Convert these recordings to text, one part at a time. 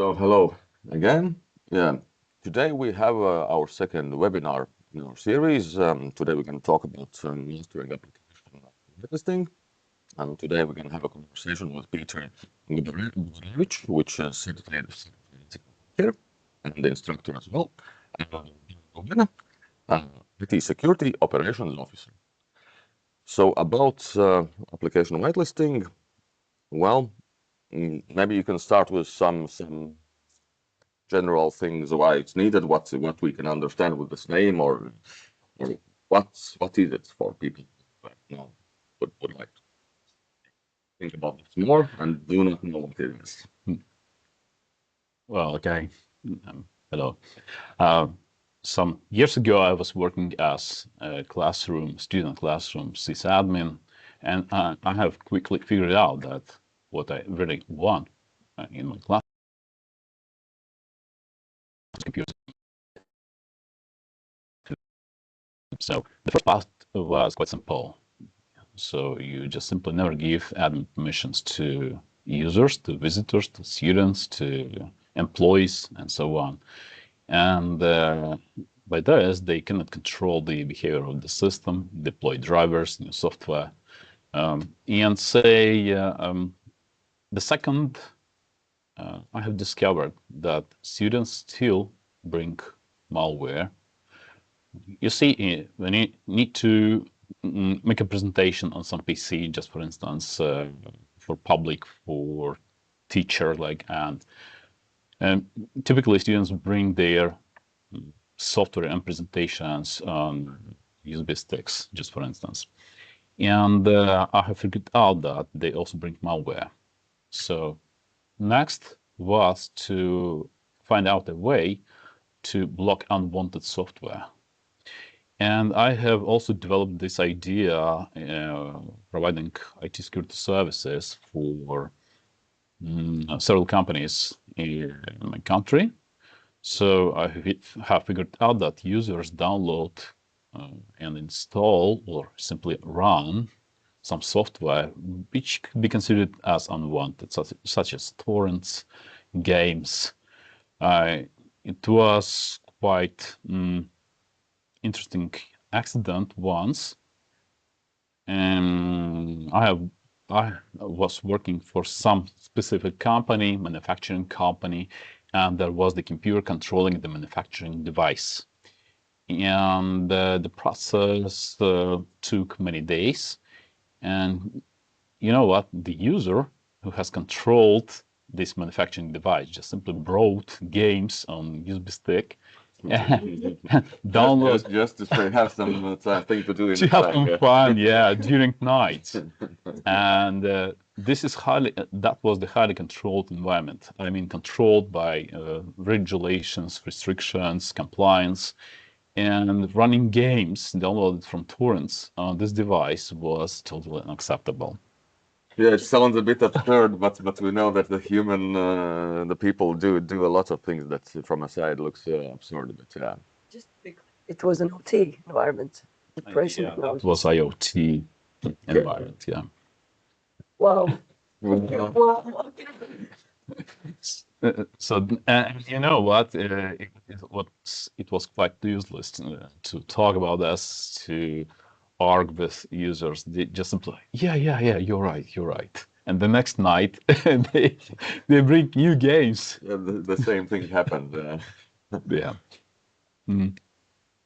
So hello again. Yeah, today we have our second webinar in our series. Today we're going to talk about mastering application whitelisting, and today we're going to have a conversation with Peter Gubarevich, which is certified here and the instructor as well, and Rubena, IT Security Operations Officer. So about application whitelisting, well, maybe you can start with some general things why it's needed, what we can understand with this name, or what is it for people who would like to think about this more and do not know what it is. Well, okay. Hello. Some years ago, I was working as a student classroom sysadmin, and I have quickly figured out that what I really want in my class is computers. So the first part was quite simple. So you just simply never give admin permissions to users, to visitors, to students, to employees, and so on. And by this, they cannot control the behavior of the system, deploy drivers, new software, and say the second, I have discovered that students still bring malware. You see, when you need to make a presentation on some PC, just for instance, for public, for teacher, and typically students bring their software and presentations on USB sticks, just for instance. And I have figured out that they also bring malware. So next was to find out a way to block unwanted software. And I have also developed this idea providing IT security services for several companies in my country. So I have figured out that users download and install or simply run some software which could be considered as unwanted, such as torrents, games. It was quite interesting accident once. And I was working for some specific company, manufacturing company, and there was the computer controlling the manufacturing device. And the process took many days. And you know what? The user who has controlled this manufacturing device just simply brought games on USB stick. Download just to have some thing to do in to the have some fun, yeah, during night. And this is that was the highly controlled environment. I mean, controlled by regulations, restrictions, compliance, and running games downloaded from torrents on this device was totally unacceptable. Yeah, it sounds a bit absurd, but we know that the people do a lot of things that from a side looks absurd. But yeah, just because it was an OT environment. Yeah, that was IoT environment. Yeah. Wow. So you know what? It was quite useless to talk about this, to argue with users. They just simply, yeah, you're right. And the next night, they bring new games. Yeah, the same thing happened. Yeah.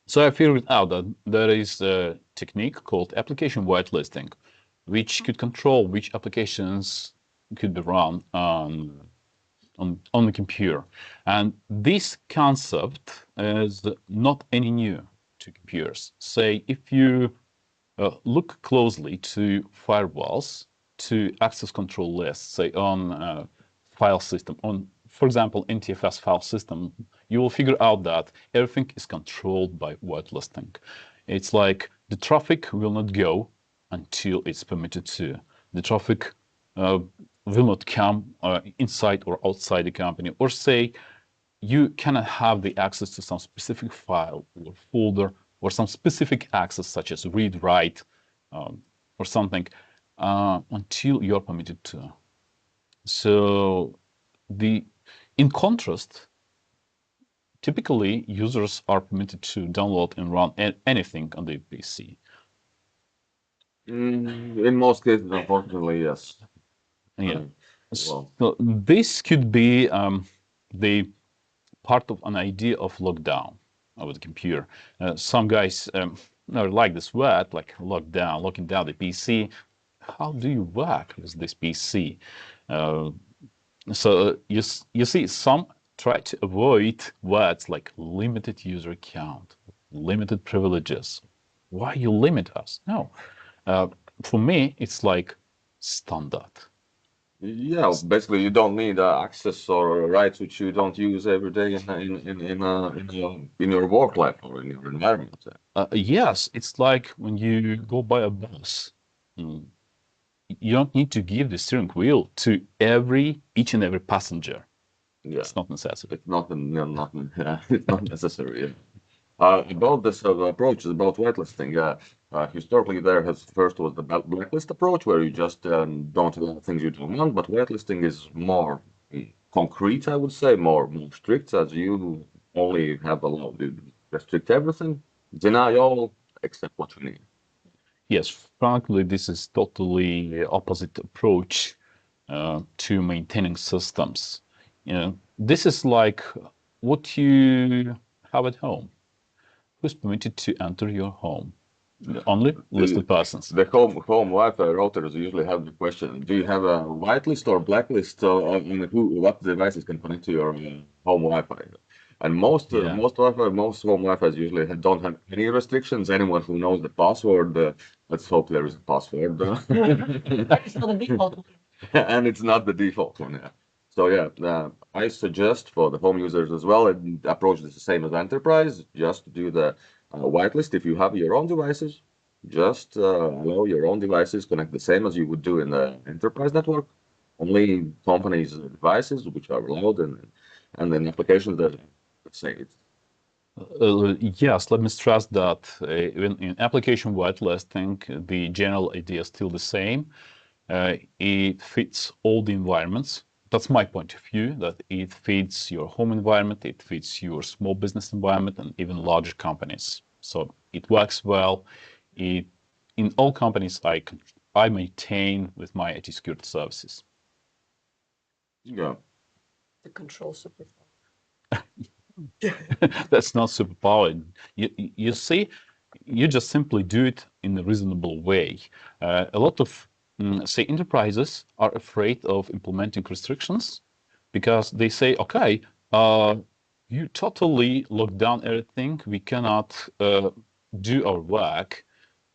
So I figured out that there is a technique called application whitelisting, which could control which applications could be run on the computer. And this concept is not any new to computers. Say, if you look closely to firewalls, to access control lists, say on file system, for example, NTFS file system, you will figure out that everything is controlled by whitelisting. It's like the traffic will not go until it's permitted to. The traffic will not come inside or outside the company, or say you cannot have the access to some specific file or folder or some specific access such as read, write, or something until you're permitted to. So In contrast, typically users are permitted to download and run anything on their PC. In most cases, unfortunately, yes. Yeah. Well, So this could be the part of an idea of lockdown of the computer. Some guys like this word, like locking down the PC. How do you work with this PC? So you see, some try to avoid words like limited user count, limited privileges. Why you limit us? No, for me it's like standard. yeah, basically, you don't need access or rights which you don't use every day in your work life or in your environment. Yes, it's like when you go by a bus. Mm, You don't need to give the steering wheel to each and every passenger. Yeah, It's not necessary. it's not it's not necessary. Yeah. About this approach, about whitelisting, historically there has first was the blacklist approach where you just don't allow things you don't want, but whitelisting is more concrete, I would say, more strict, as you only have allowed to restrict everything, deny all except what you need. Yes, frankly, this is totally opposite approach to maintaining systems. This is like what you have at home. Who's permitted to enter your home? Only The, listed persons. the home Wi-Fi routers usually have the question: do you have a whitelist or blacklist on what devices can connect to your home Wi-Fi? And Yeah. most home Wi-Fi's usually don't have any restrictions. Anyone who knows the password, let's hope there is a password. It's not the default one. And it's not the default one. Yeah. So yeah, I suggest for the home users as well, and the approach is the same as enterprise. Just do the whitelist if you have your own devices. Just allow your own devices connect the same as you would do in the enterprise network. Only companies' devices which are allowed, and then applications that say it. Yes, let me stress that even in application whitelisting, the general idea is still the same. It fits all the environments. That's my point of view, that it fits your home environment, it fits your small business environment, and even larger companies. So it works well. In all companies I maintain with my IT security services. Yeah. The control superpower. That's not superpower. You see, you just simply do it in a reasonable way. A lot of, say, enterprises are afraid of implementing restrictions because they say, okay, you totally lock down everything. We cannot do our work.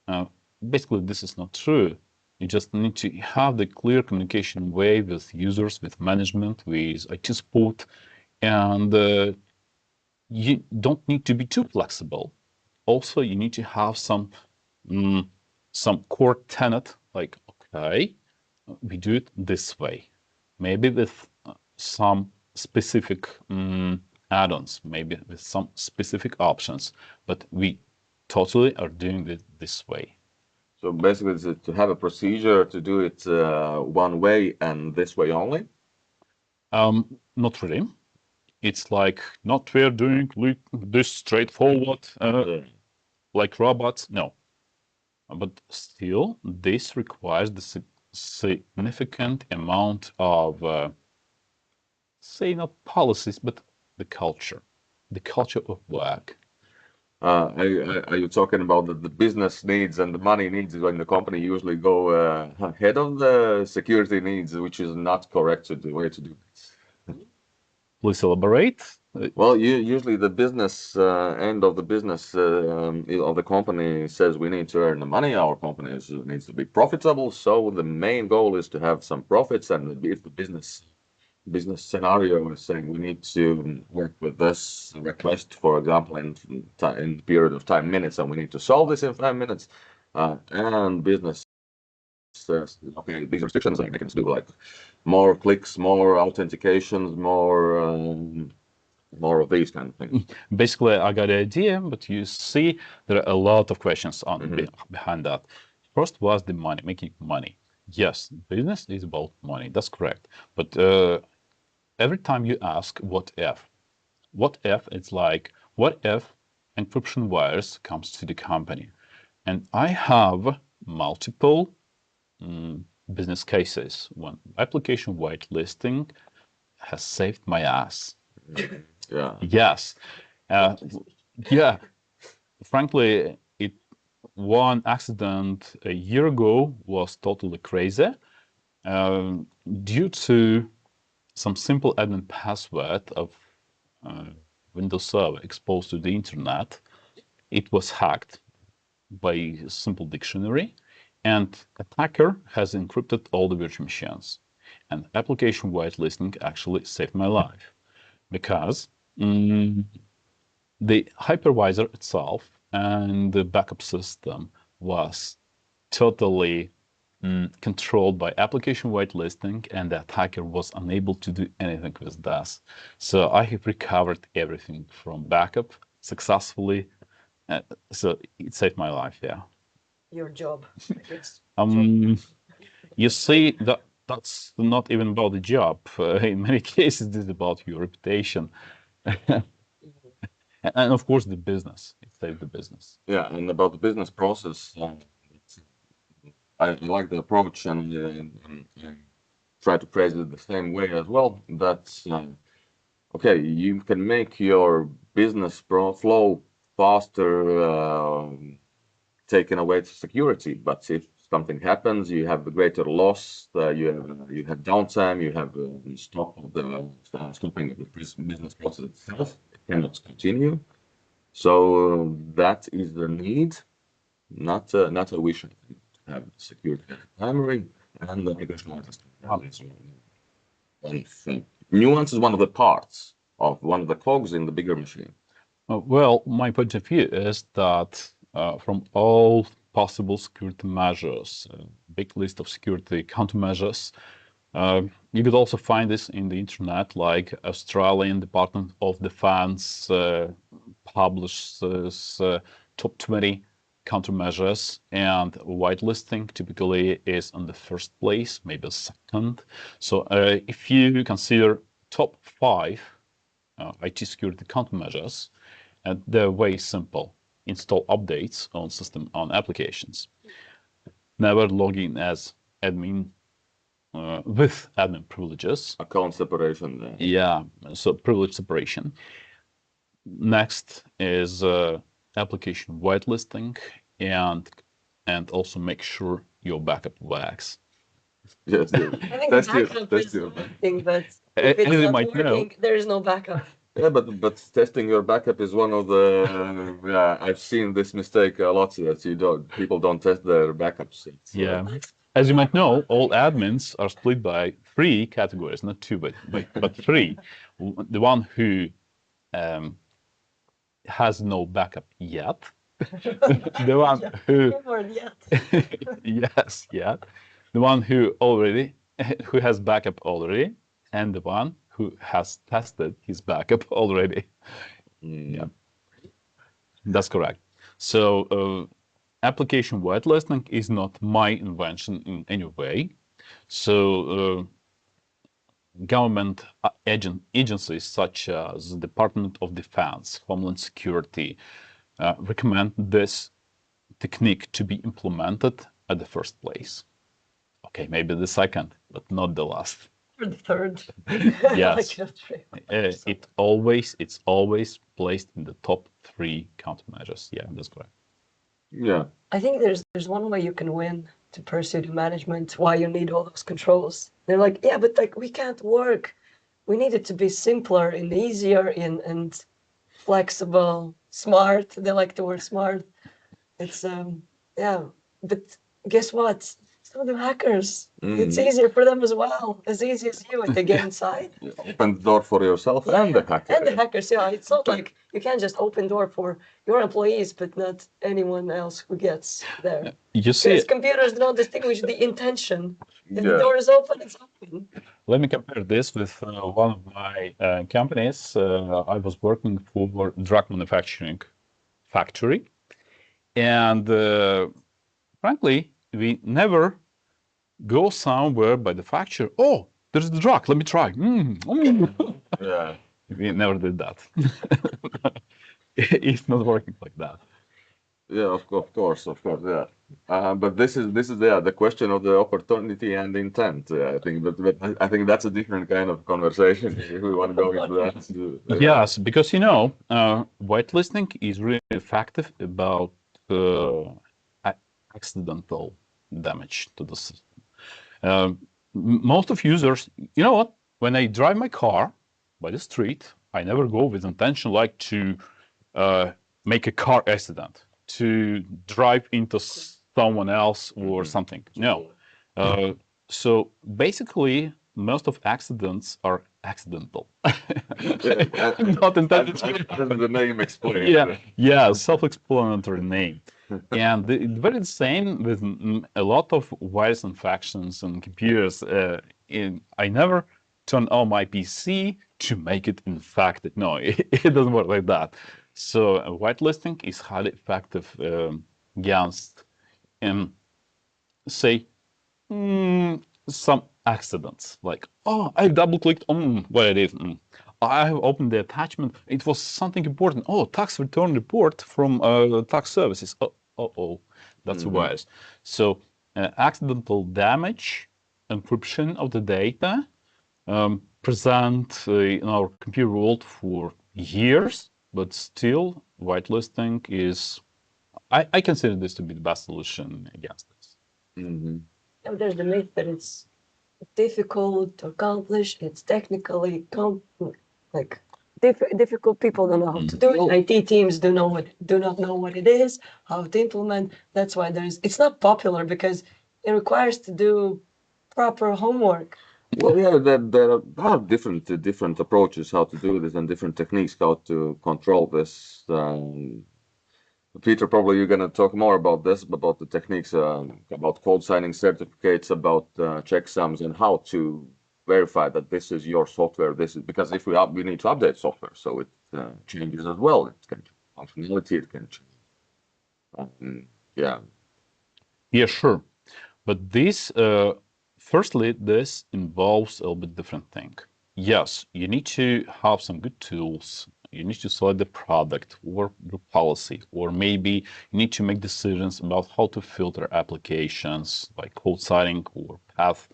Uh, Basically, this is not true. You just need to have the clear communication way with users, with management, with IT support, and you don't need to be too flexible. Also, you need to have mm, some core tenet, like, okay, we do it this way, maybe with some specific add-ons, maybe with some specific options, but we totally are doing it this way. So basically, it's to have a procedure to do it one way and this way only. Not really. It's like not we're doing this straightforward Yeah. like robots. No, but still, this requires the significant amount of, say, not policies, but the culture of work. Are you talking about the business needs and the money needs when the company usually go ahead of the security needs, which is not correct to the way to do it? Please elaborate. Well, usually the business end of the business of the company says we need to earn the money. Our company needs to be profitable. So the main goal is to have some profits, and if the business scenario is saying we need to work with this request, for example, in the period of 5 minutes, and we need to solve this in 5 minutes. And business says, okay, these restrictions they can do like more clicks, more authentications, more of these kind of things. Basically, I got the idea, but you see, there are a lot of questions behind that. First was the money, making money. Yes, business is about money. That's correct. But every time you ask what if, it's like, what if encryption virus comes to the company? And I have multiple business cases when application whitelisting has saved my ass. Yeah. Yes. Yeah. Frankly, one accident a year ago was totally crazy. Due to some simple admin password of Windows Server exposed to the internet, it was hacked by a simple dictionary, and attacker has encrypted all the virtual machines. And application whitelisting actually saved my life because the hypervisor itself and the backup system was totally controlled by application whitelisting, and the attacker was unable to do anything with that. So I have recovered everything from backup successfully. So it saved my life, yeah. Your job, I guess. You see, that's not even about the job. In many cases, it's about your reputation. And of course, the business. It saved the business. Yeah, and about the business process, I like the approach and try to phrase it the same way as well. That's okay. You can make your business flow faster, taking away the security. But if something happens, you have a greater loss. You have downtime. You have stop of the stopping of the business process itself. It cannot continue. So that is the need, not a wish. I think, to have security as primary and the application whitelisting. And nuance is one of the parts of one of the cogs in the bigger machine. Well, my point of view is that from all possible security measures, big list of security countermeasures, you could also find this in the internet, like Australian Department of Defense publishes top 20 countermeasures, and whitelisting typically is on the first place, maybe second. So if you consider top 5 IT security countermeasures, and they're very simple. Install updates on system on applications. Never log in as admin with admin privileges. Account separation. Yeah, so privilege separation. Next is application whitelisting, and also make sure your backup works. Yes, I think backup is one thing, but if it's As you not might know, working, there is no backup. Yeah, but testing your backup is one of the yeah, I've seen this mistake a lot, that people don't test their backups. Yeah. As you might know, all admins are split by 3 categories, not 2, but 3. The one who has no backup yet, the one who Keyword yet. yes, yet, the one who has backup already, and the one who has tested his backup already. Yeah, that's correct. So application whitelisting is not my invention in any way. So government agencies such as the Department of Defense, Homeland Security recommend this technique to be implemented at the first place. Okay, maybe the second, but not the last. Or the third. Yes. Like It's always placed in the top 3 countermeasures. Yeah, that's correct. Yeah. I think there's one way you can win to pursue the management, why you need all those controls. They're like, yeah, but like we can't work. We need it to be simpler and easier and flexible, smart. They like the word smart. It's yeah, but guess what? Some of them hackers. It's easier for them as well. As easy as you if they get inside. You open the door for yourself and the hacker. And the hackers, yeah. It's not like you can't just open door for your employees, but not anyone else who gets there. You see, Because computers don't distinguish the intention. If the Yeah. door is open, it's open. let me compare this with one of my companies. I was working for a drug manufacturing factory, and frankly, we never go somewhere by the factory. Oh, there's the drug. Let me try. Yeah. We never did that. It's not working like that. Yeah, of course, yeah. But this is the question of the opportunity and intent. I think, but I think that's a different kind of conversation if we want to go into that. Yeah. Yes, because whitelisting is really effective about accidental damage to the system. Most of users, you know what? When I drive my car by the street, I never go with intention like to make a car accident, to drive into someone else or something. No. So basically, most of accidents are accidental, not intended to be. As the name explains. Yeah, self-explanatory name. And very the same with a lot of virus infections and computers. I never turn on my PC to make it infected. No, it doesn't work like that. So whitelisting is highly effective against, say, some accidents. Like, oh, I double-clicked on what it is. I have opened the attachment. It was something important. Oh, tax return report from tax services. Oh, that's a virus. So accidental damage, encryption of the data, present in our computer world for years, but still whitelisting is, I consider this to be the best solution against this. There's the myth that it's difficult to accomplish. It's technically difficult. People don't know how to do it. IT teams do not know what it is, how to implement. That's why it's not popular because it requires to do proper homework. Well, yeah, there are different approaches how to do this and different techniques how to control this. Peter, probably you're going to talk more about this, about the techniques, about code signing certificates, about checksums, and how to verify that this is your software. This is because if we need to update software, so it changes as well. It can change functionality. It can change. Yeah. Yeah, sure. But this, firstly, this involves a little bit different thing. Yes, you need to have some good tools. You need to select the product or the policy, or maybe you need to make decisions about how to filter applications like code signing or path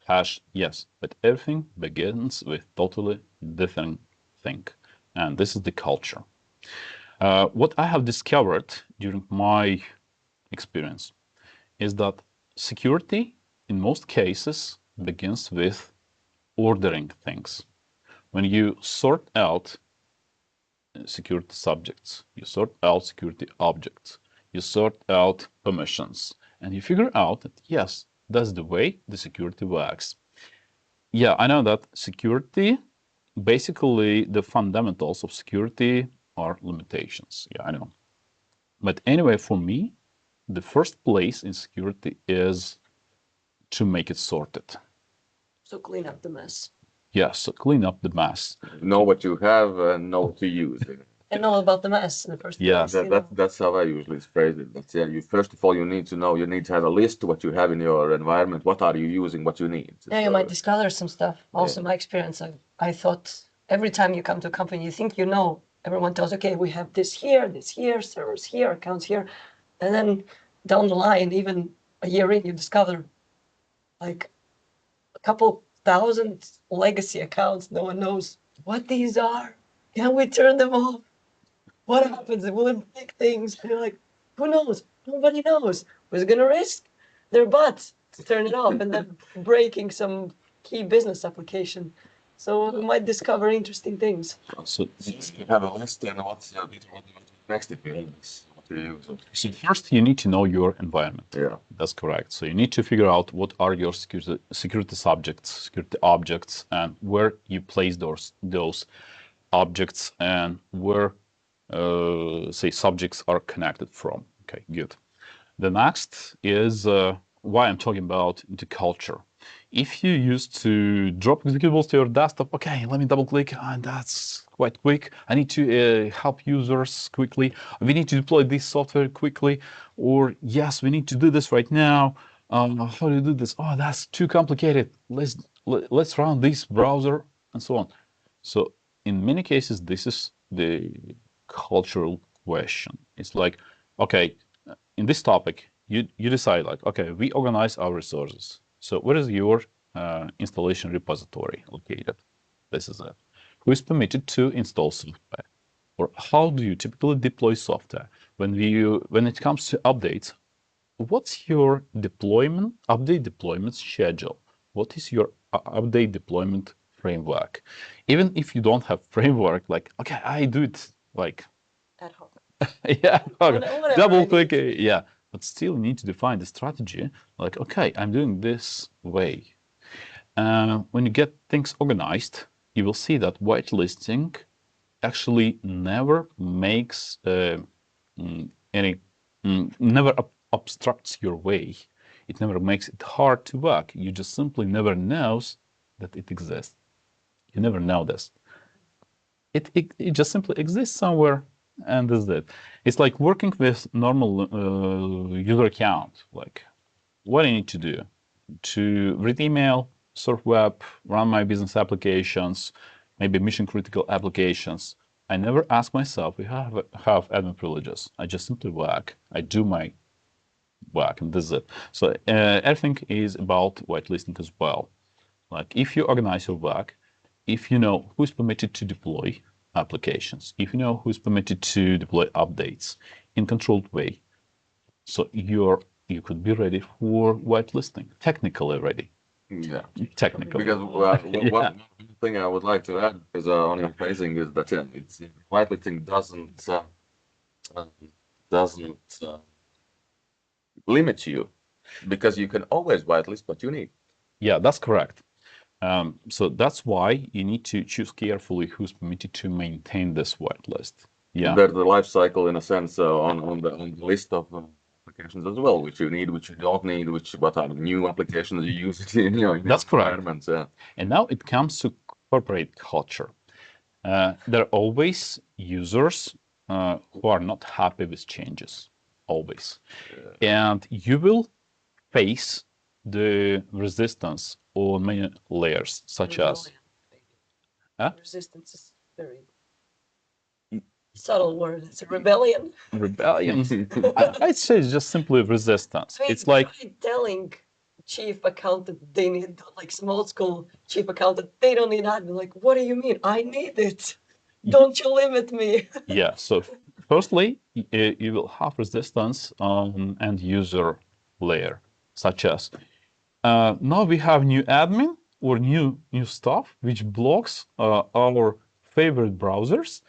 hash. Yes, but everything begins with totally different thing. And this is the culture. What I have discovered during my experience is that security, in most cases, begins with ordering things. When you sort out security subjects, you sort out security objects, you sort out permissions, and you figure out that, yes, that's the way the security works. Yeah, I know that security, basically the fundamentals of security are limitations. Yeah, I know. But anyway, for me, the first place in security is to make it sorted. So clean up the mess. Yes, so clean up the mess. Know what you have and know what to use. And know about the mess in the first place. That's how I usually phrase it. But yeah, first of all, you need to know, you need to have a list of what you have in your environment. What are you using, what you need. Yeah, you might discover some stuff. Also, my experience, I thought every time you come to a company, you think you know. Everyone tells, okay, we have this here, servers here, accounts here. And then down the line, even a year in, you discover like a couple thousand legacy accounts. No one knows what these are. Can we turn them off? What happens? Will it break things? And you're like, who knows? Nobody knows. Who's going to risk their butts to turn it off and then breaking some key business application? So we might discover interesting things. So you have a list, and what's next if you have this? So first, you need to know your environment. Yeah, that's correct. So you need to figure out what are your security subjects, security objects, and where you place those objects and where, say, subjects are connected from. Okay, good. The next is why I'm talking about the culture. If you used to drop executables to your desktop, okay, let me double click, and that's quite quick. I need to help users quickly. We need to deploy this software quickly, or yes, we need to do this right now. How do you do this? Oh, that's too complicated. let's run this browser and so on. So in many cases, this is the cultural question. It's like, okay, in this topic, you decide like, okay, we organize our resources. So where is your installation repository located? This is it. Who is permitted to install software? Or how do you typically deploy software? When it comes to updates, what's your update deployment schedule? What is your update deployment framework? Even if you don't have framework, like, okay, I do it like Ad hoc. yeah, Whatever double I click, need. yeah, but still need to define the strategy. Like, okay, I'm doing this way. When you get things organized, you will see that whitelisting actually never makes never obstructs your way. It never makes it hard to work. You just simply never knows that it exists. You never know this. It just simply exists somewhere, and that's it. It's like working with normal user account. Like, what I need to do to read email, surf web, run my business applications, maybe mission critical applications. I never ask myself if I have admin privileges. I just simply work. I do my work, and this is it. So everything is about whitelisting as well. Like, if you organize your work, if you know who's permitted to deploy applications, if you know who's permitted to deploy updates in controlled way, so you could be ready for whitelisting, technically ready. Yeah. Technically. Because one thing I would like to add is on your phrasing is that it's whitelisting uh, doesn't limit you because you can always whitelist what you need. Yeah, that's correct. So that's why you need to choose carefully who's permitted to maintain this whitelist. Yeah, There's the life cycle in a sense on the list of applications as well, which you need, which you don't need, what are the new applications you use in your that's correct. environments. Yeah. And now it comes to corporate culture. There are always users who are not happy with changes, always. And you will face the resistance on many layers, such as Huh? Resistance is very subtle word. It's a rebellion. rebellion. I'd say it's just simply resistance. I mean, It's like, try telling chief accountant they need, like small school chief accountant, they don't need admin. Like, what do you mean? I need it. Don't you limit me. yeah. So firstly, you will have resistance on end user layer, such as now we have new admin or new stuff which blocks our favorite browsers.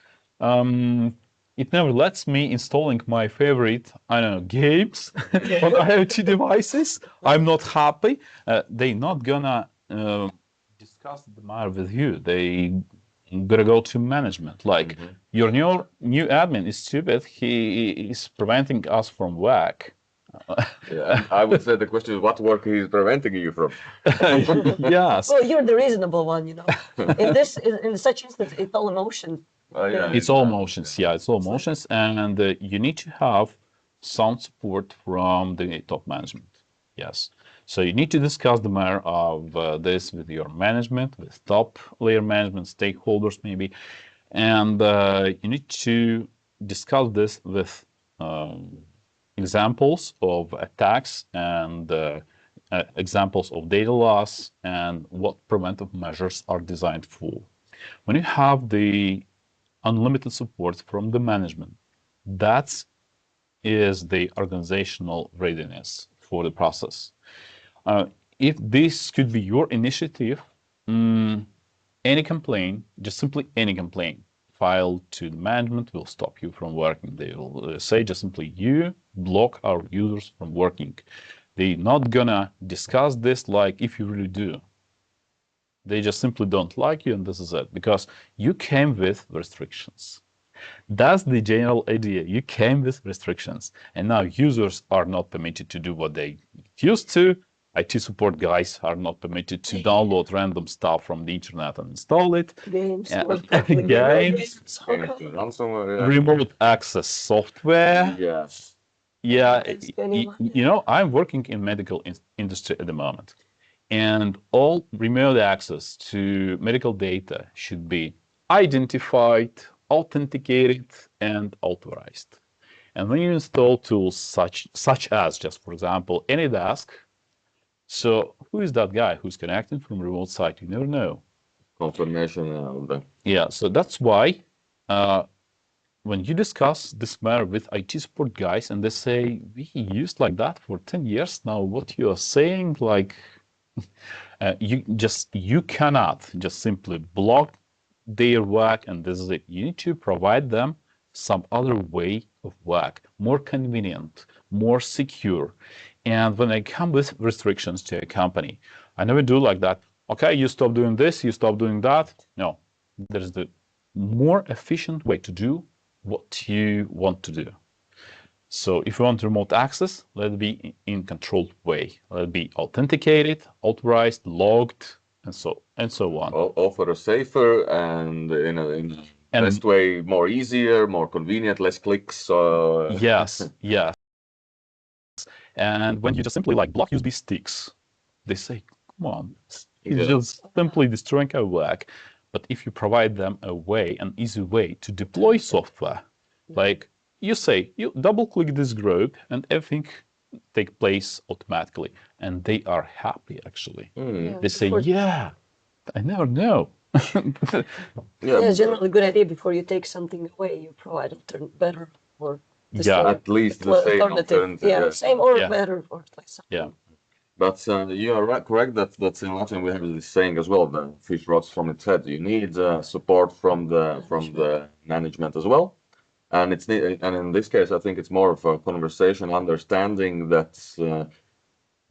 It never lets me installing my favorite, I don't know, games on IoT devices. I'm not happy. They're not gonna discuss the matter with you. They gotta go to management. Like, your new admin is stupid. He is preventing us from work. Yeah, I would say the question is what work is preventing you from. Yes. Well, you're the reasonable one, you know. In such instance, it's all emotion. Yeah, It's all motions. Yeah, it's all motions, and you need to have sound support from the top management. Yes. So you need to discuss the matter of this with your management, with top layer management, stakeholders maybe, and you need to discuss this with examples of attacks and examples of data loss and what preventive measures are designed for. When you have the unlimited support from the management, that is the organizational readiness for the process. If this could be your initiative, any complaint, just simply any complaint, filed to the management will stop you from working. They will say just simply, you block our users from working. They're not gonna discuss this like if you really do. They just simply don't like you, and this is it, because you came with restrictions. That's the general idea. You came with restrictions, and now users are not permitted to do what they used to. IT support guys are not permitted to download random stuff from the internet and install it. Games. Games. Ransomware, yeah. Remote access software. Yes. Yeah, Against anyone. I'm working in medical industry at the moment, And all remote access to medical data should be identified, authenticated, and authorized. And when you install tools such as, just for example, AnyDesk, so who is that guy who's connecting from a remote site? You never know. Confirmation of the. Yeah, so that's why when you discuss this matter with IT support guys and they say, we used like that for 10 years now, what you are saying, like, you cannot just simply block their work and this is it. You need to provide them some other way of work, more convenient, more secure. And when I come with restrictions to a company, I never do like that. Okay, you stop doing this, you stop doing that. No, there's the more efficient way to do what you want to do. So if you want remote access, let it be in controlled way. Let it be authenticated, authorized, logged, and so on. Offer a safer and in a best way, more easier, more convenient, less clicks. Yes, yes. And when you just simply like block USB sticks, they say, come on, it's just simply destroying our work. But if you provide them a way, an easy way to deploy software, like you say, you double click this group and everything take place automatically. And they are happy actually. They say, yeah, I never know. It's generally a good idea before you take something away, you provide better or the same, at least the same alternative. Yeah, same or better or like something. Yeah. But you are correct that in Latin we have this saying as well: the fish rots from its head. You need support from the management as well, and and in this case, I think it's more of a conversation, understanding that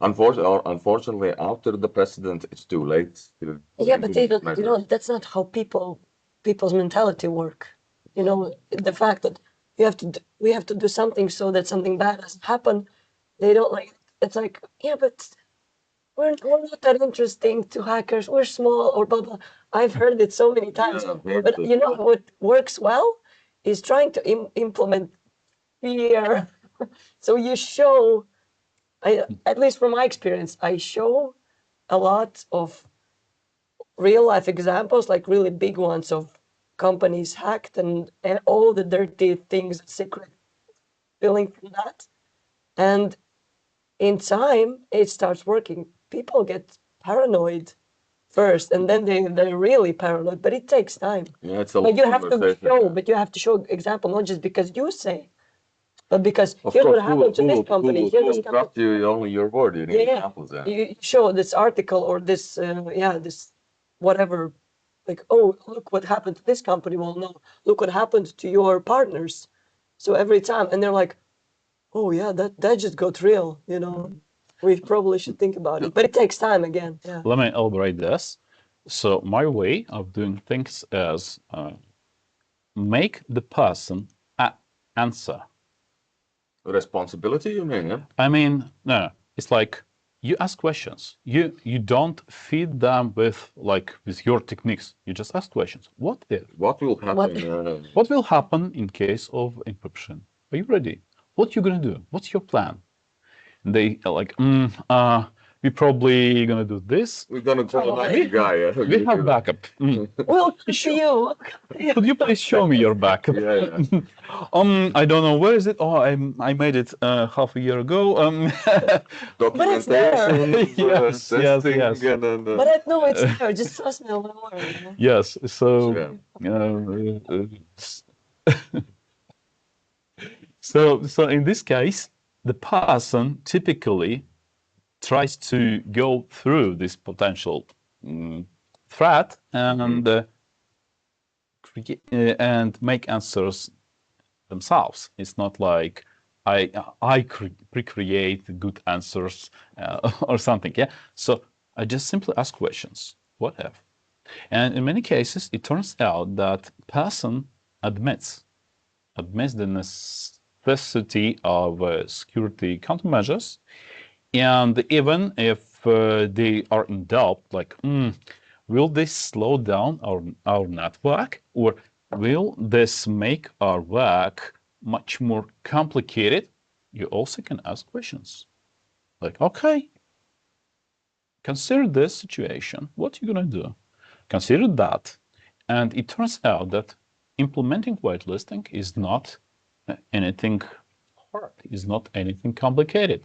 unfortunately after the precedent, it's too late. Yeah, but that's not how people's mentality work. The fact that we have to do something so that something bad doesn't happen. They don't like. It's like, yeah, but we're not that interesting to hackers. We're small or blah blah. I've heard it so many times. But what works well is trying to implement fear. So you show, at least from my experience, I show a lot of real life examples, like really big ones of companies hacked and all the dirty things, secret billing from that. And in time, it starts working. People get paranoid first, and then they're really paranoid, but it takes time. Yeah, it's a but you have to show, but you have to show example, not just because you say, but because here's what happened to this company. Trust you, only your word. You need examples. Yeah. You show this article or this, this whatever, like, oh, look what happened to this company. Well, no, look what happened to your partners. So every time, and they're like, oh yeah, that just got real, We probably should think about it, but it takes time again. Yeah. Let me elaborate this. So my way of doing things is make the person answer. Responsibility, you mean? Yeah? I mean, no. It's like you ask questions. You don't feed them with your techniques. You just ask questions. What if? What will happen? What will happen in case of encryption? Are you ready? What you gonna do? What's your plan? And they are like, we're probably gonna do this. We're gonna call a guy. We have backup. Well, show you. Could you please show me your backup? I don't know, where is it? Oh, I made it half a year ago. But it's there. Yes. But I know it's there. Just trust me on my word. Yes. So. So in this case, the person typically tries to go through this potential threat and make answers themselves. It's not like I recreate good answers or something. Yeah. So I just simply ask questions. What if? And in many cases, it turns out that person admits the necessity of security countermeasures, and even if they are in doubt, like, will this slow down our network, or will this make our work much more complicated? You also can ask questions like, okay, consider this situation. What you're going to do? Consider that. And it turns out that implementing whitelisting is not anything hard, is not anything complicated.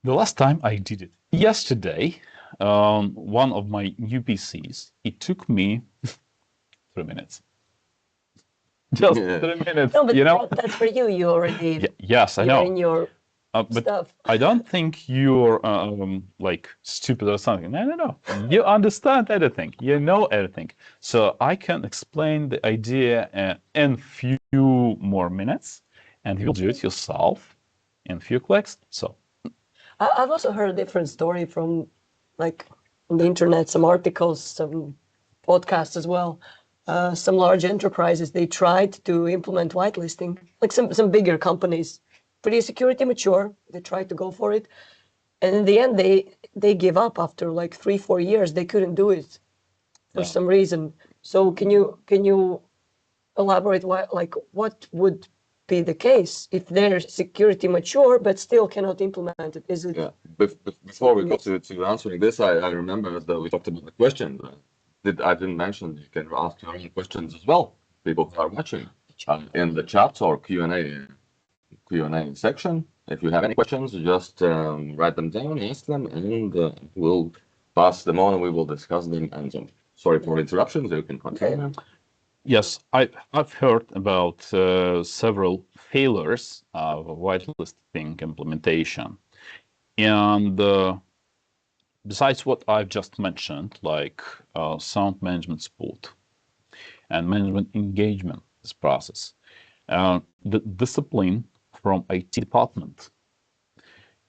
The last time I did it, yesterday, one of my new PCs, it took me 3 minutes. Just Yeah. 3 minutes, No, but you know? that's for you. You already Yes, I you're know. in your But stuff. I don't think you're like stupid or something. No. You understand everything. You know everything. So I can explain the idea in few more minutes, and you'll do it yourself in few clicks. So I've also heard a different story from, like, on the internet, some articles, some podcasts as well. Some large enterprises, they tried to implement whitelisting, like some bigger companies, pretty security mature. They tried to go for it, and in the end, they give up after like 3-4 years. They couldn't do it for Yeah. some reason. So can you elaborate what would be the case if they're security mature but still cannot implement it? Is it? Yeah. Before we go to answering this, I remember that we talked about the question. I didn't mention you can ask your own questions as well. People who are watching in the chat or Q&A section. If you have any questions, just write them down, ask them, and we'll pass them on and we will discuss them. And sorry for interruptions. You can continue. yes, I've heard about several failures of whitelisting implementation, and besides what I've just mentioned, like sound management support and management engagement, this process, the discipline from IT department.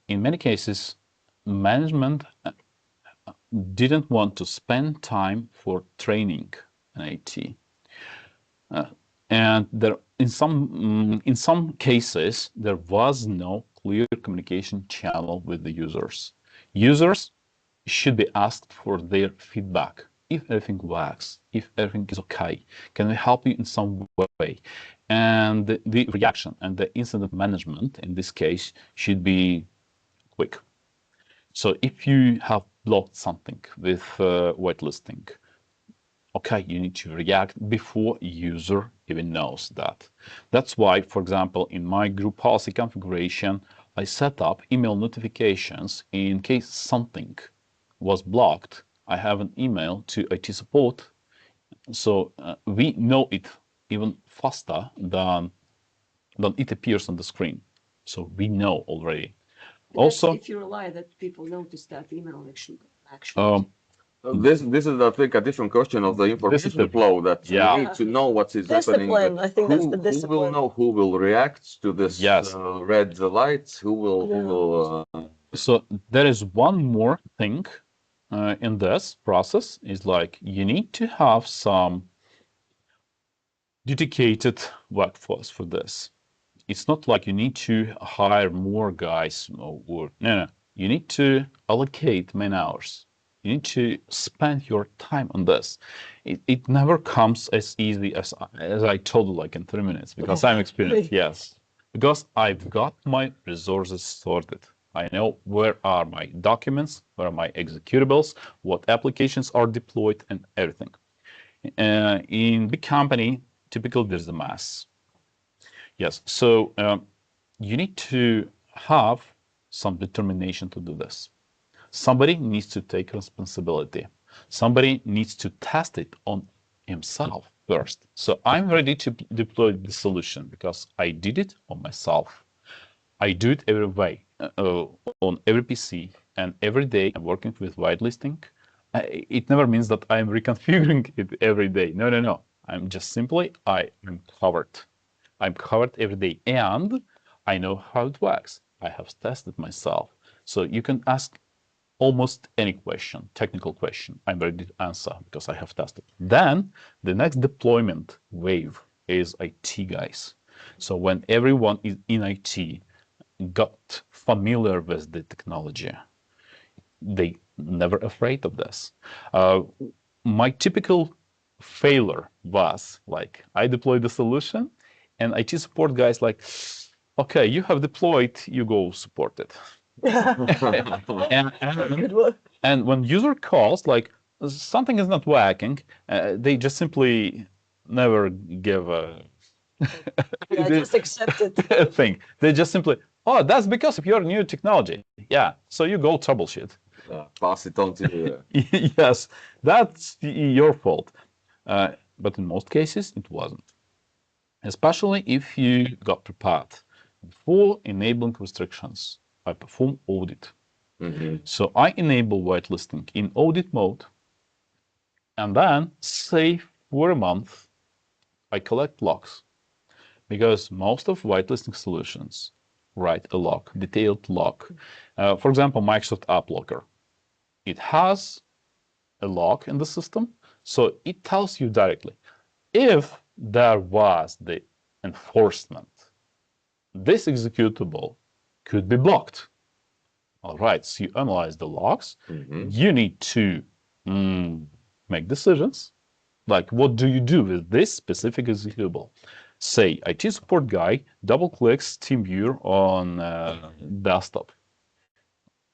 In many cases, management didn't want to spend time for training in IT. And there, in some cases, there was no clear communication channel with the users. Users should be asked for their feedback. If everything works, if everything is okay, can we help you in some way? And the reaction and the incident management in this case should be quick. So if you have blocked something with whitelisting, okay, you need to react before user even knows that. That's why, for example, in my group policy configuration, I set up email notifications in case something was blocked. I have an email to IT support, so we know it even faster than it appears on the screen. So we know already. Also, if you rely that people notice that email action. This is, I think, a different question of the information flow that yeah. we need to know what is happening. Discipline, I think that's the Who will discipline. know? Who will react to this Yes. red lights? Who will? So there is one more thing in this process is like you need to have some dedicated workforce for this. It's not like you need to hire more guys or no. You need to allocate man hours. You need to spend your time on this. It never comes as easy as I told you, like in 3 minutes, because I'm experienced. Yes, because I've got my resources sorted. I know where are my documents, where are my executables, what applications are deployed, and everything. In big company, typically there's a mess. Yes, so you need to have some determination to do this. Somebody needs to take responsibility. Somebody needs to test it on himself first. So I'm ready to deploy the solution because I did it on myself. I do it every way, on every PC, and every day I'm working with whitelisting. It never means that I'm reconfiguring it every day. No. I'm just simply, I'm covered. I'm covered every day, and I know how it works. I have tested myself. So you can ask almost any question, technical question, I'm ready to answer because I have tested. Then the next deployment wave is IT guys. So when everyone is in IT got familiar with the technology, they never afraid of this. My typical failure was like I deployed the solution and IT support guys like, okay, you have deployed, you go support it. Good one. And when user calls, like something is not working, they just simply never give a Yeah, just accept it. thing. They just simply, oh, that's because of your new technology. Yeah, so you go troubleshoot. Pass it on to Yes, that's your fault. But in most cases, it wasn't. Especially if you got prepared. Before enabling restrictions, I perform audit. So I enable whitelisting in audit mode, and then say for a month, I collect logs. Because most of whitelisting solutions write a log, detailed log. For example, Microsoft App Locker. It has a log in the system, so it tells you directly, if there was the enforcement, this executable could be blocked. All right, so you analyze the logs. You need to make decisions, like what do you do with this specific executable? Say, IT support guy double clicks TeamViewer on desktop.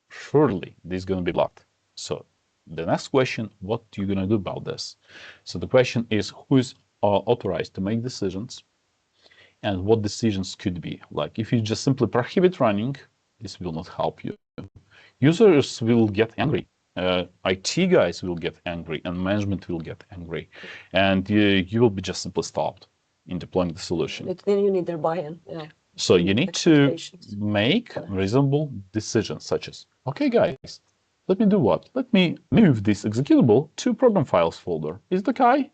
Surely this is going to be blocked. So the next question, what are you going to do about this? So the question is, who is authorized to make decisions, and what decisions could be? Like if you just simply prohibit running, this will not help you. Users will get angry. IT guys will get angry, and management will get angry, and you will be just simply stopped in deploying the solution. Then you need their buy-in. Yeah. So you need to make reasonable decisions, such as, okay, guys, let me do what? Let me move this executable to program files folder. Is it okay?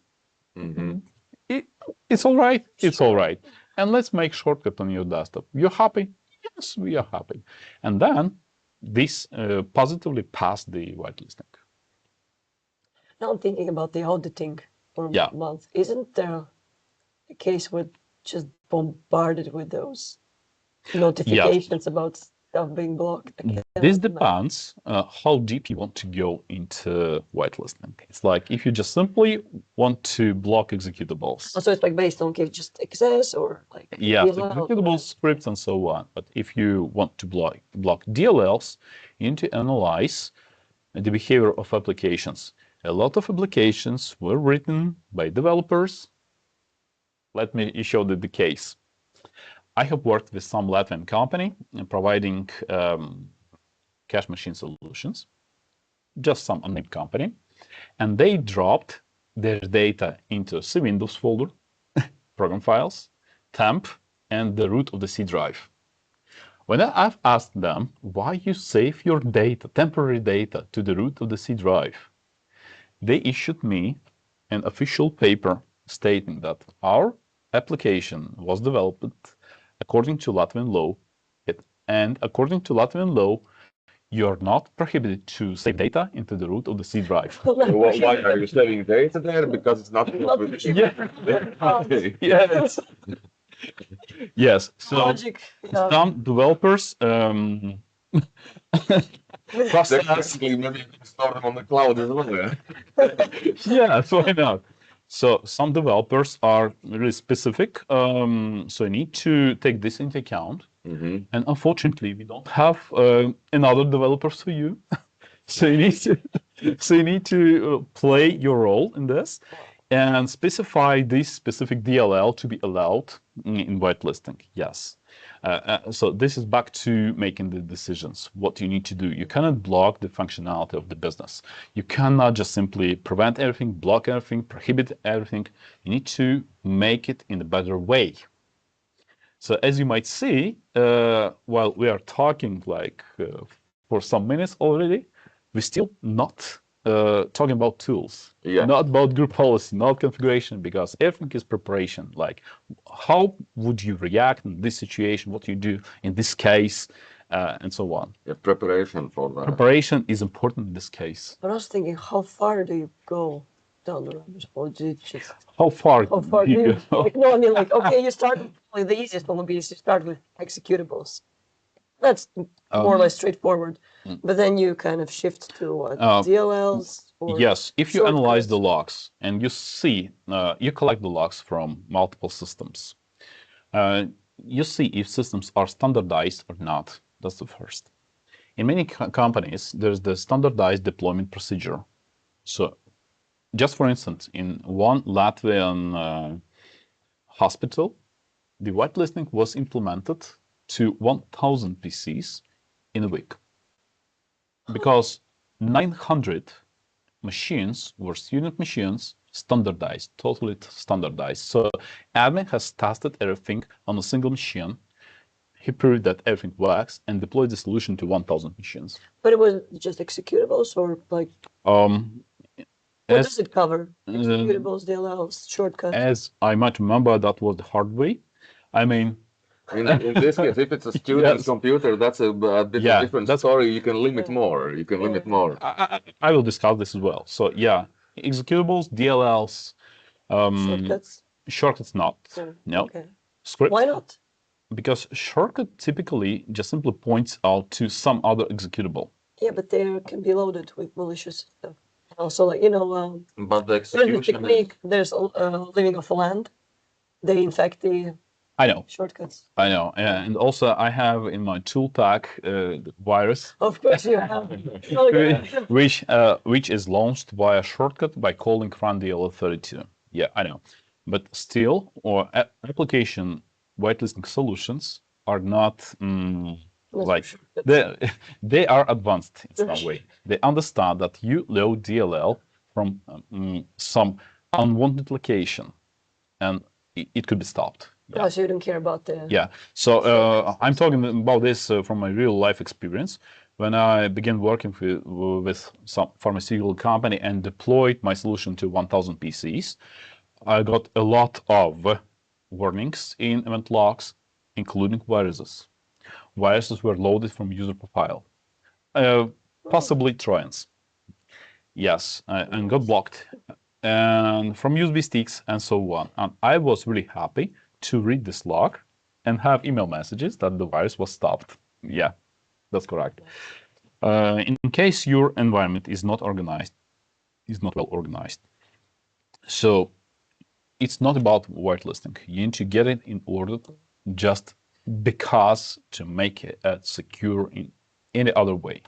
It's all right. It's all right. And let's make shortcut on your desktop. You're happy? Yes, we are happy. And then this positively passed the whitelisting. Now I'm thinking about the auditing for Yeah. a month. Isn't there a case where just bombarded with those notifications about stuff being blocked? This depends how deep you want to go into whitelisting. It's like if you just simply want to block executables. So it's like based on just access or like executable scripts and so on. But if you want to block DLLs, you need to analyze the behavior of applications. A lot of applications were written by developers. Let me show the case. I have worked with some Latvian company providing cash machine solutions, just some unnamed company, and they dropped their data into C Windows folder, program files, temp, and the root of the C drive. When I've asked them why you save your data, temporary data, to the root of the C drive, they issued me an official paper stating that our application was developed according to Latvian law, and according to Latvian law, you're not prohibited to save data into the root of the C drive. Why are you saving data there? Because it's not. Yes. Yes. So logic. some developers Technically, maybe you can store them on the cloud as well. Yeah. Yes, why not? So some developers are really specific, so you need to take this into account. And unfortunately, we don't have another developers for you. So you need to play your role in this and specify this specific DLL to be allowed in whitelisting. Yes. So this is back to making the decisions, what you need to do. You cannot block the functionality of the business. You cannot just simply prevent everything, block everything, prohibit everything. You need to make it in a better way. So as you might see, while we are talking like for some minutes already, we're still not talking about tools, not about group policy, not configuration, because everything is preparation. Like, how would you react in this situation? What you do in this case, and so on. Yeah, preparation for that. Preparation is important in this case. But I was thinking, how far do you go down the rabbit hole? Do you just how far do you go? Like, no, I mean, like, okay, you start with the easiest one would be you start with executables. That's more or less straightforward. But then you kind of shift to what, DLLs? Or yes, if you analyze the logs and you see, you collect the logs from multiple systems. You see if systems are standardized or not. That's the first. in many companies, there's the standardized deployment procedure. So just for instance, in one Latvian hospital, the whitelisting was implemented to 1,000 PCs in a week because 900 machines were student machines, standardized, totally standardized. So admin has tested everything on a single machine. He proved that everything works and deployed the solution to 1,000 machines. But it was just executables or like, what does it cover? Executables, DLLs, shortcuts? As I might remember, that was the hard way. I mean, in this case, if it's a student's Yes. computer, that's a bit Yeah, different that's- story. You can limit Yeah. more. You can limit more. I will discuss this as well. So yeah, executables, DLLs, Shortcuts? shortcuts not. Yeah, No. Okay. Scripts. Why not? Because shortcut typically just simply points out to some other executable. Yeah, but they can be loaded with malicious stuff. Also, like, But the there's the execution is, technique, there's living off the land. They infect the I know, shortcuts. I know. And also I have in my tool pack the virus, Of course you have. Oh, yeah. which is launched via shortcut by calling run DLL32. Yeah, I know. But still, or application whitelisting solutions are not like they are advanced in some way. They understand that you load DLL from some unwanted location, and it could be stopped. Yeah. Oh, so you don't care about the... Yeah. So I'm talking about this from my real life experience. When I began working with some pharmaceutical company and deployed my solution to 1,000 PCs, I got a lot of warnings in event logs, including viruses. Viruses were loaded from user profile, possibly Trojans. Yes, and got blocked, and from USB sticks and so on. And I was really happy to read this log and have email messages that the virus was stopped. Yeah, that's correct. In case your environment is not organized, is not well organized. So it's not about whitelisting. You need to get it in order just because to make it secure in any other way.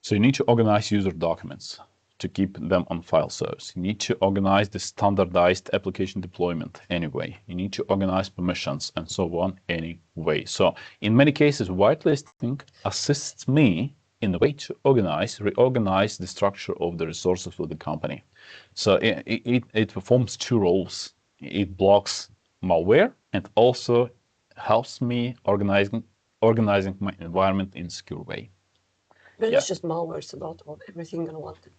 So you need to organize user documents to keep them on file servers. You need to organize the standardized application deployment anyway. You need to organize permissions and so on anyway. So in many cases, whitelisting assists me in a way to reorganize the structure of the resources of the company. So it performs two roles. It blocks malware and also helps me organizing my environment in a secure way. But Yeah. it's just malware. It's about everything unwanted.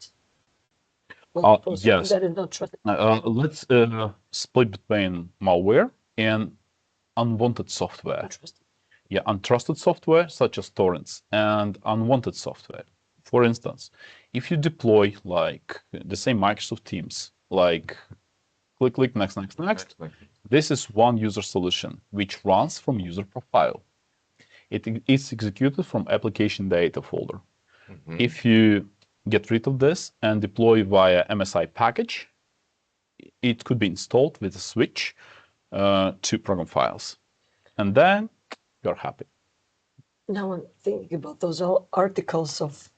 Yes. That is not trusted. Let's split between malware and unwanted software. Untrusted. Yeah, untrusted software such as torrents and unwanted software. For instance, if you deploy like the same Microsoft Teams, like click, next, this is one user solution which runs from user profile. It is executed from application data folder. Mhm. If you get rid of this and deploy via MSI package, it could be installed with a switch to program files. And then you're happy. Now I'm thinking about those articles of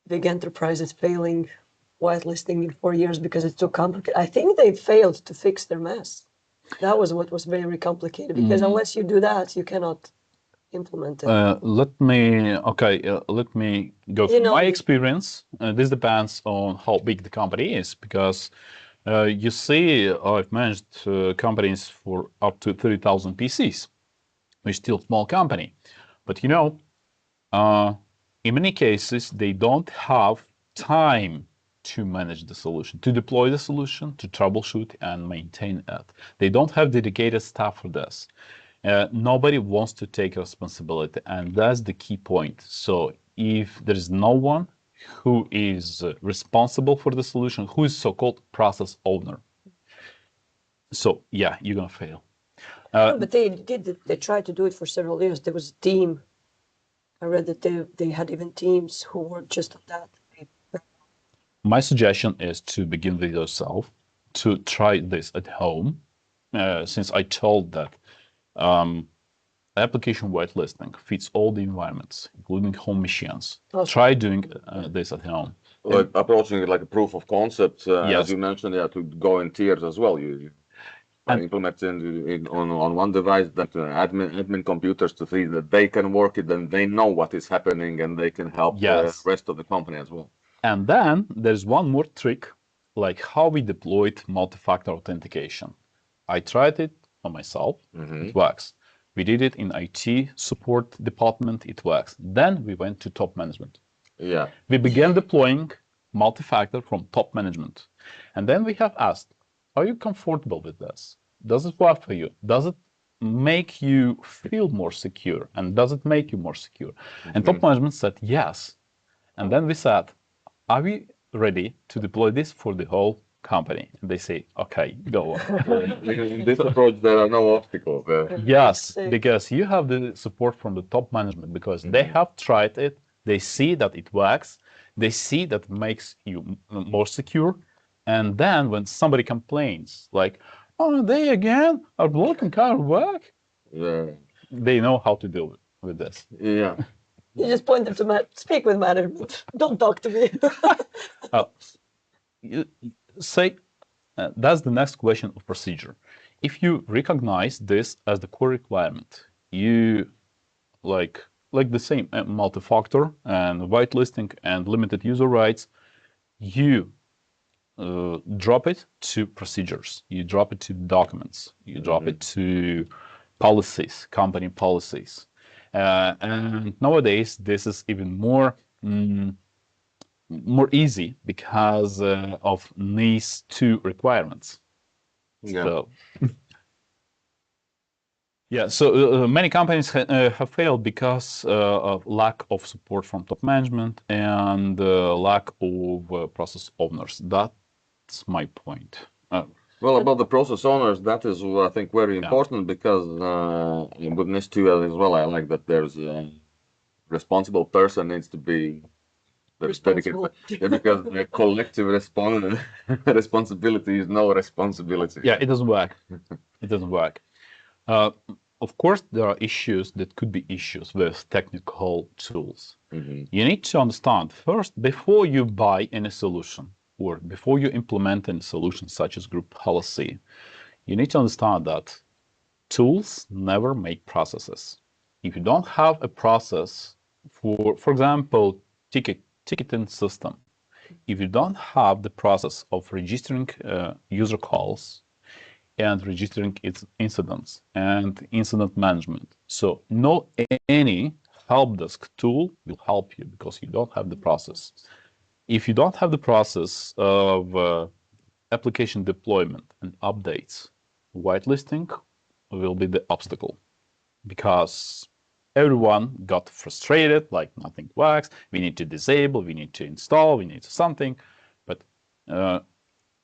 big enterprises failing whitelisting in 4 years because it's too complicated. I think they failed to fix their mess. That was what was very complicated because unless you do that, you cannot implement it. Let me go through my experience. This depends on how big the company is, because you see, I've managed companies for up to 30,000 PCs. We're still a small company, but in many cases, they don't have time to manage the solution, to deploy the solution, to troubleshoot and maintain it. They don't have dedicated staff for this. Nobody wants to take responsibility, and that's the key point. So if there is no one who is responsible for the solution, who is so-called process owner, so yeah, you're gonna fail. But they tried to do it for several years. There was a team. I read that they had even teams who worked just on that. My suggestion is to begin with yourself, to try this at home, since I told that application whitelisting fits all the environments, including home machines. Okay. Try doing this at home. Like approaching it like a proof of concept, Yes. as you mentioned, yeah, to go in tiers as well. You And- implement on one device that admin computers to see that they can work it, and they know what is happening, and they can help Yes. the rest of the company as well. And then there's one more trick, like how we deployed multi-factor authentication. I tried it on myself, it works. We did it in IT support department, it works. Then we went to top management. Yeah. We began deploying multi-factor from top management. And then we have asked, are you comfortable with this? Does it work for you? Does it make you feel more secure? And does it make you more secure? And top management said yes. And then we said, are we ready to deploy this for the whole company? And they say, okay, go on. In this approach, there are no obstacles. Yes, because you have the support from the top management, because they have tried it, they see that it works, they see that it makes you more secure. And then when somebody complains, like, oh, they again are blocking our work, Yeah. they know how to deal with this. Yeah. You just point them to speak with management. Don't talk to me. You say, that's the next question of procedure. If you recognize this as the core requirement, you like the same multi-factor and whitelisting and limited user rights, you drop it to procedures, you drop it to documents, you drop it to policies, company policies. And nowadays, this is even more easy because of these two requirements. Yeah. So, yeah, so many companies have failed because of lack of support from top management and lack of process owners. That's my point. Well, about the process owners, that is, I think, very important because with NIS2 as well, I like that there's a responsible person needs to be Responsible. because the collective responsibility is no responsibility. Yeah, it doesn't work. It doesn't work. Of course, there are issues that could be issues with technical tools. You need to understand first, before you buy any solution or before you implement any solution such as group policy, you need to understand that tools never make processes. If you don't have a process for example, ticketing system, if you don't have the process of registering user calls and registering its incidents and incident management, so no any help desk tool will help you because you don't have the process. If you don't have the process of application deployment and updates, whitelisting will be the obstacle because everyone got frustrated, like nothing works, we need to disable, we need to install, we need something. But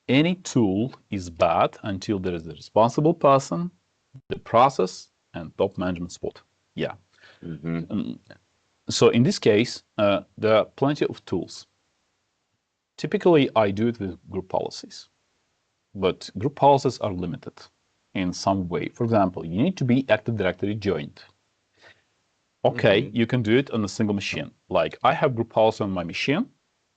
any tool is bad until there is a responsible person, the process, and top management support. Yeah. So in this case, there are plenty of tools. Typically, I do it with group policies, but group policies are limited in some way. For example, you need to be Active Directory joined. Okay, you can do it on a single machine. Like I have group policy on my machine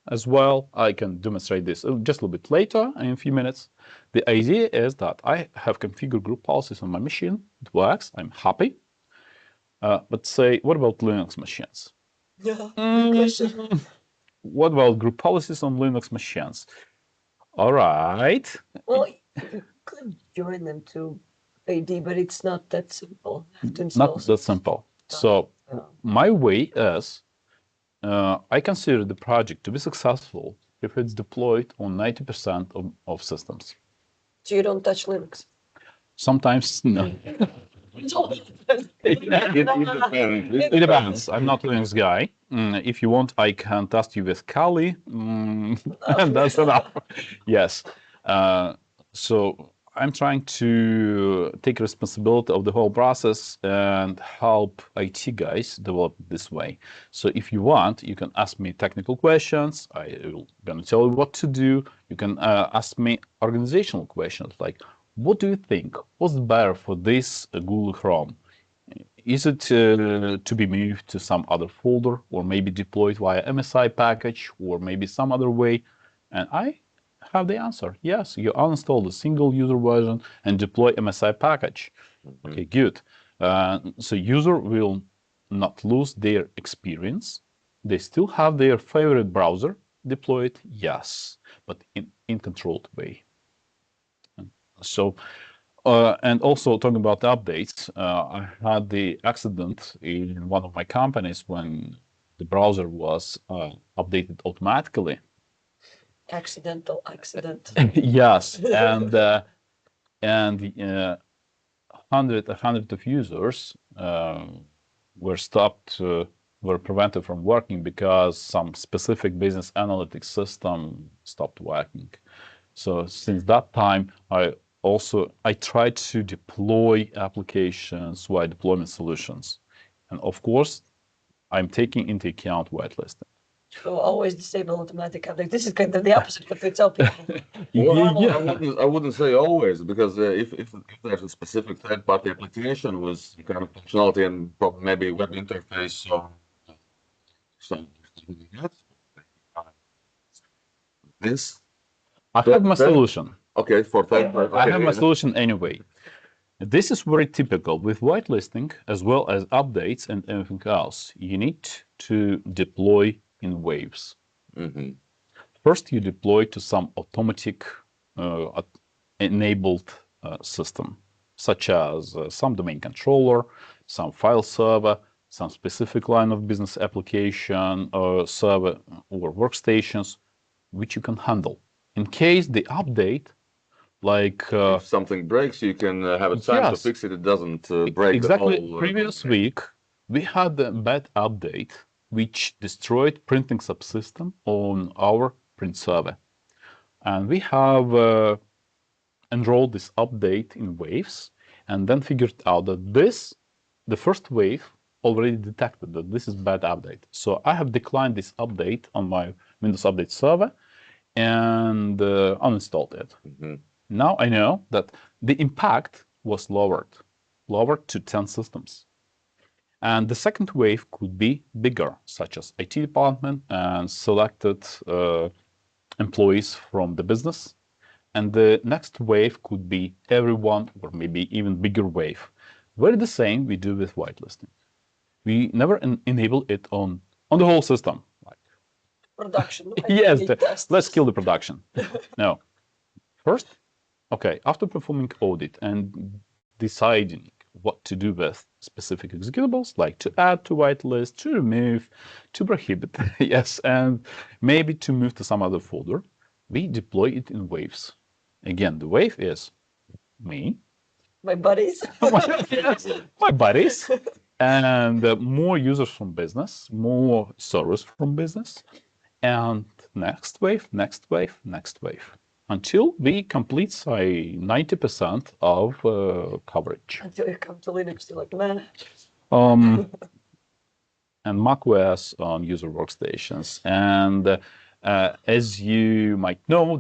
as well. I can demonstrate this just a little bit later in a few minutes. The idea is that I have configured group policies on my machine. It works. I'm happy. But say, what about Linux machines? Yeah, good question. What about group policies on Linux machines? All right. Well, you could join them to AD, but it's not that simple. You have to install Not that simple. So my way is, I consider the project to be successful if it's deployed on 90% of systems. So you don't touch Linux? Sometimes, no. It depends. I'm not a Linux guy. If you want, I can test you with Kali, and that's enough. Yes. So I'm trying to take responsibility of the whole process and help IT guys develop this way. So if you want, you can ask me technical questions. I will gonna tell you what to do. You can ask me organizational questions like, what do you think? What's better for this Google Chrome? is it to be moved to some other folder or maybe deployed via MSI package or maybe some other way? And I have the answer. Yes, you uninstall the single user version and deploy MSI package. Okay, good. So user will not lose their experience. They still have their favorite browser deployed, yes, but in controlled way. So, and also talking about updates, I had the accident in one of my companies when the browser was updated automatically. Accidental accident. Yes, and a hundred of users were stopped, were prevented from working because some specific business analytics system stopped working. So since that time, I tried to deploy applications via deployment solutions, and of course, I'm taking into account whitelisting. So always disable automatic update. This is kind of the opposite what we tell people. Well, Yeah. I wouldn't say always, because if there's a specific third-party application with some kind of functionality and probably maybe web interface or something like that, this I have my solution. Okay, for third-party. I have my solution anyway. This is very typical with whitelisting as well as updates and everything else. You need to deploy in waves. Mm-hmm. First, you deploy to some automatic enabled system, such as some domain controller, some file server, some specific line of business application or server or workstations, which you can handle. In case the update, like If something breaks, you can have a time to yes, fix it. It doesn't break exactly. the whole. Previous week, we had a bad update which destroyed printing subsystem on our print server, and we have enrolled this update in waves, and then figured out that the first wave already detected that this is bad update. So I have declined this update on my Windows Update server and uninstalled it. Mm-hmm. Now I know that the impact was lowered to 10 systems. And the second wave could be bigger, such as IT department and selected employees from the business. And the next wave could be everyone, or maybe even bigger wave. Very the same we do with whitelisting. We never enable it on the whole system. Like, Production. yes, let's kill the production. No. First, okay, after performing audit and deciding what to do with specific executables, like to add to whitelist, to remove, to prohibit, yes, and maybe to move to some other folder, we deploy it in waves. Again, the wave is me, My buddies. my buddies, and more users from business, more servers from business, and next wave, next wave, next wave, until we complete, say, 90% of coverage. Until you come to Linux, you're like, man. And macOS on user workstations. And as you might know,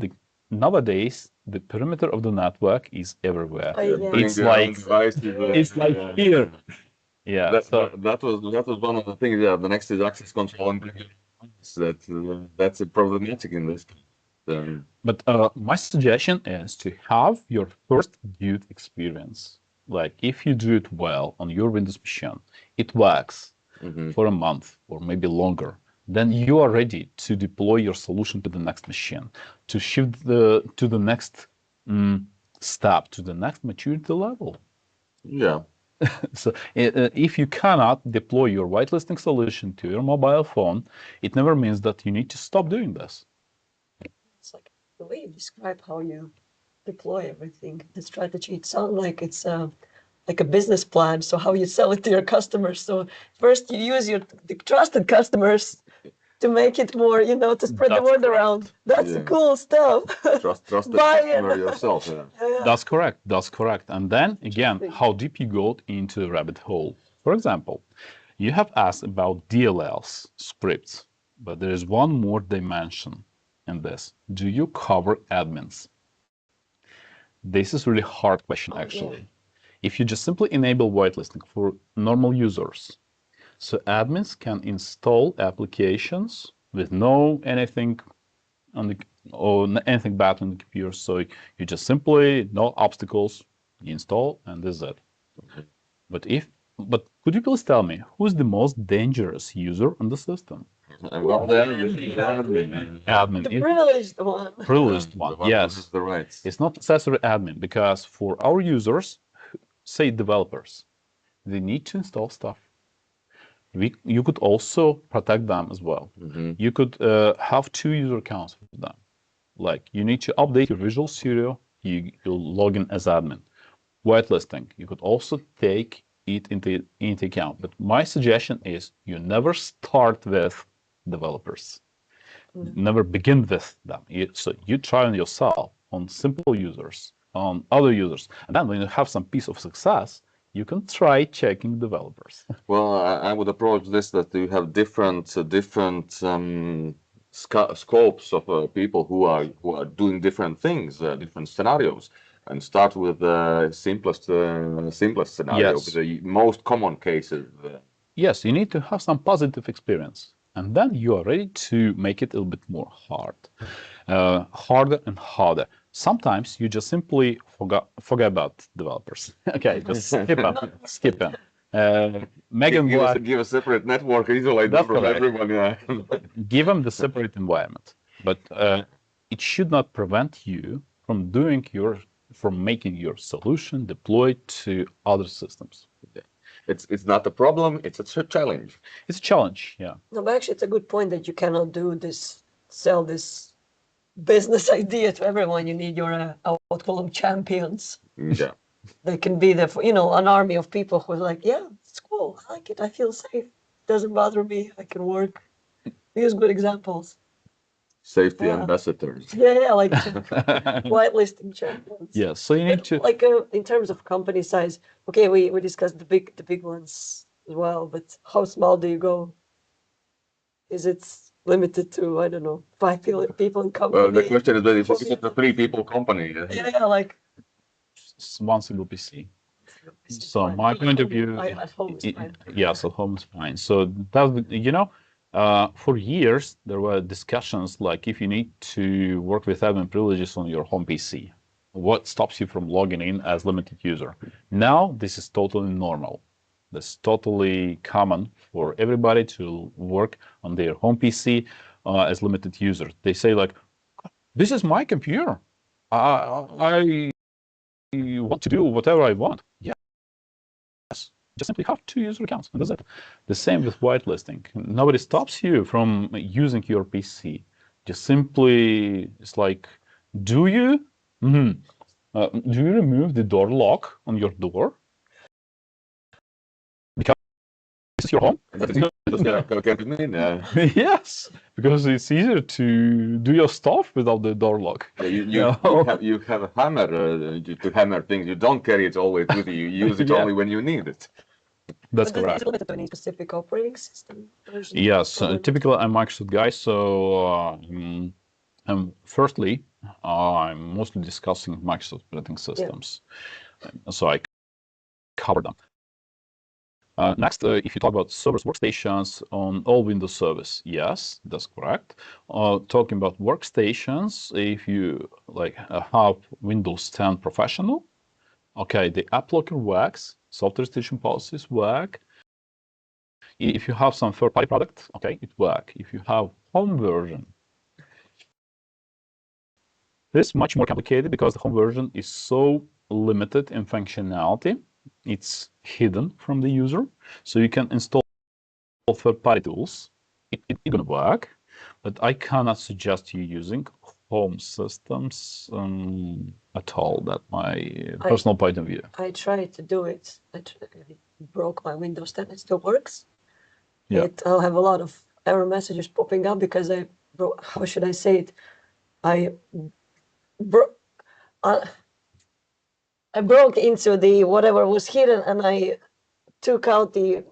nowadays the perimeter of the network is everywhere. Oh, yeah. It's like here. Yeah. That was one of the things. Yeah, the next is access control, and that's a problematic in this. But my suggestion is to have your first good experience. Like if you do it well on your Windows machine, it works for a month or maybe longer. Then you are ready to deploy your solution to the next machine, to shift to the next step, to the next maturity level. Yeah. So if you cannot deploy your whitelisting solution to your mobile phone, it never means that you need to stop doing this. It's like the way you describe how you deploy everything, the strategy, it sounds like it's like a business plan. So how you sell it to your customers. So first you use the trusted customers to make it more, to spread the word around. That's cool stuff. Trust the customer yourself. Yeah. That's correct. That's correct. And then again, how deep you go into the rabbit hole. For example, you have asked about DLLs scripts, but there is one more dimension in this. Do you cover admins? This is really hard question, actually. If you just simply enable whitelisting for normal users, so admins can install applications with no anything on the or anything bad on the computer. So you just simply no obstacles, you install, and this is it. But could you please tell me who's the most dangerous user on the system? Well, the admin. Admin. The privileged one. Privileged one. Yes. The rights. It's not necessarily admin, because for our users, say developers, they need to install stuff. You could also protect them as well. You could have 2 user accounts with them. Like you need to update your Visual Studio, you'll log in as admin. Whitelisting, you could also take it into account. But my suggestion is you never start with developers. Never begin with them. So you try on yourself, on simple users, on other users. And then when you have some piece of success, you can try checking developers. Well, I would approach this that you have different scopes of people who are doing different things, different scenarios, and start with the simplest scenario, Yes. with the most common cases. Yes, you need to have some positive experience, and then you are ready to make it a little bit more harder and harder. Sometimes you just simply forget about developers. Okay, just skip them. Megan Give a separate network, isolate That's from correct. everyone. Yeah. give them the separate environment, but it should not prevent you from making your solution deployed to other systems. It's not a problem, it's a challenge. It's a challenge, yeah. No, but actually, it's a good point that you cannot do this, sell this business idea to everyone. You need your, I would call them champions. Yeah. They can be there for, an army of people who are like, yeah, it's cool, I like it, I feel safe, doesn't bother me, I can work. Use good examples. Safety Yeah. ambassadors. Yeah, like whitelisting champions. Yes, so you need to. Like in terms of company size, okay, we discussed the big ones as well, but how small do you go? Is it limited to, I don't know, 5 people in company? Well, the question is, whether it's a 3-people company. Yeah, like One single PC. So my point of view, at home is fine. yes, at home is fine. So that for years there were discussions like if you need to work with admin privileges on your home PC, what stops you from logging in as limited user? Now this is totally normal. This is totally common for everybody to work on their home PC as limited user. They say like, this is my computer. I want to do whatever I want. Yes. Just simply have 2 user accounts, and that's it. The same with whitelisting. Nobody stops you from using your PC. Just simply, it's like, do you remove the door lock on your door? Because this is your home? Yes, because it's easier to do your stuff without the door lock. You have a hammer to hammer things. You don't carry it always with you. You use it only when you need it. That's But correct. is it limited to any specific operating system version? Yes, typically I'm Microsoft guy, so firstly, I'm mostly discussing Microsoft operating systems, so I cover them. Next, if you talk about servers, workstations on all Windows servers, yes, that's correct. Talking about workstations, if you have Windows 10 Professional, okay, the app locker works, software restriction policies work. If you have some third-party product, okay, it works. If you have home version, it's much more complicated because the home version is so limited in functionality. It's hidden from the user, so you can install third-party tools. It's gonna work, but I cannot suggest you using home systems at all. That's my personal point of view. I tried to do it. I broke my Windows 10. It still works. Yeah. I'll have a lot of error messages popping up because I broke. How should I say it? I broke into the whatever was hidden, and I took out the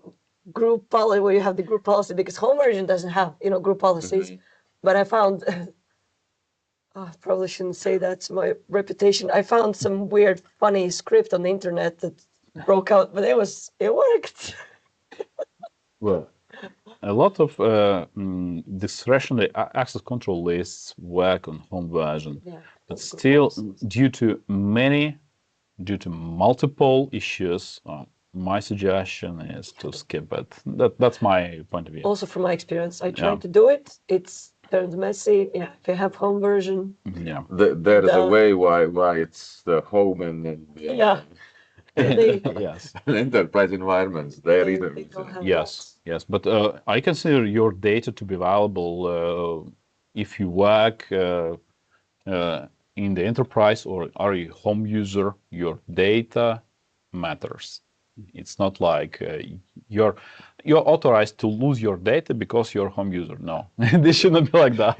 group policy where you have the group policy, because home version doesn't have group policies. But I found I probably shouldn't say that's my reputation. I found some weird funny script on the internet that broke out, but it worked. Well, a lot of discretionary access control lists work on home version, Yeah, but that's good still, policies. due to multiple issues, my suggestion is to skip it. That's my point of view. Also, from my experience, I Yeah. tried to do it. It's turned messy. Yeah, if you have home version, Yeah. There's a way why it's the home and yeah, they Yes. enterprise environments. They're either they don't have Yes. Yes. But I consider your data to be valuable if you work in the enterprise or are you home user. Your data matters. It's not like you're authorized to lose your data because you're a home user. No, this shouldn't be like that.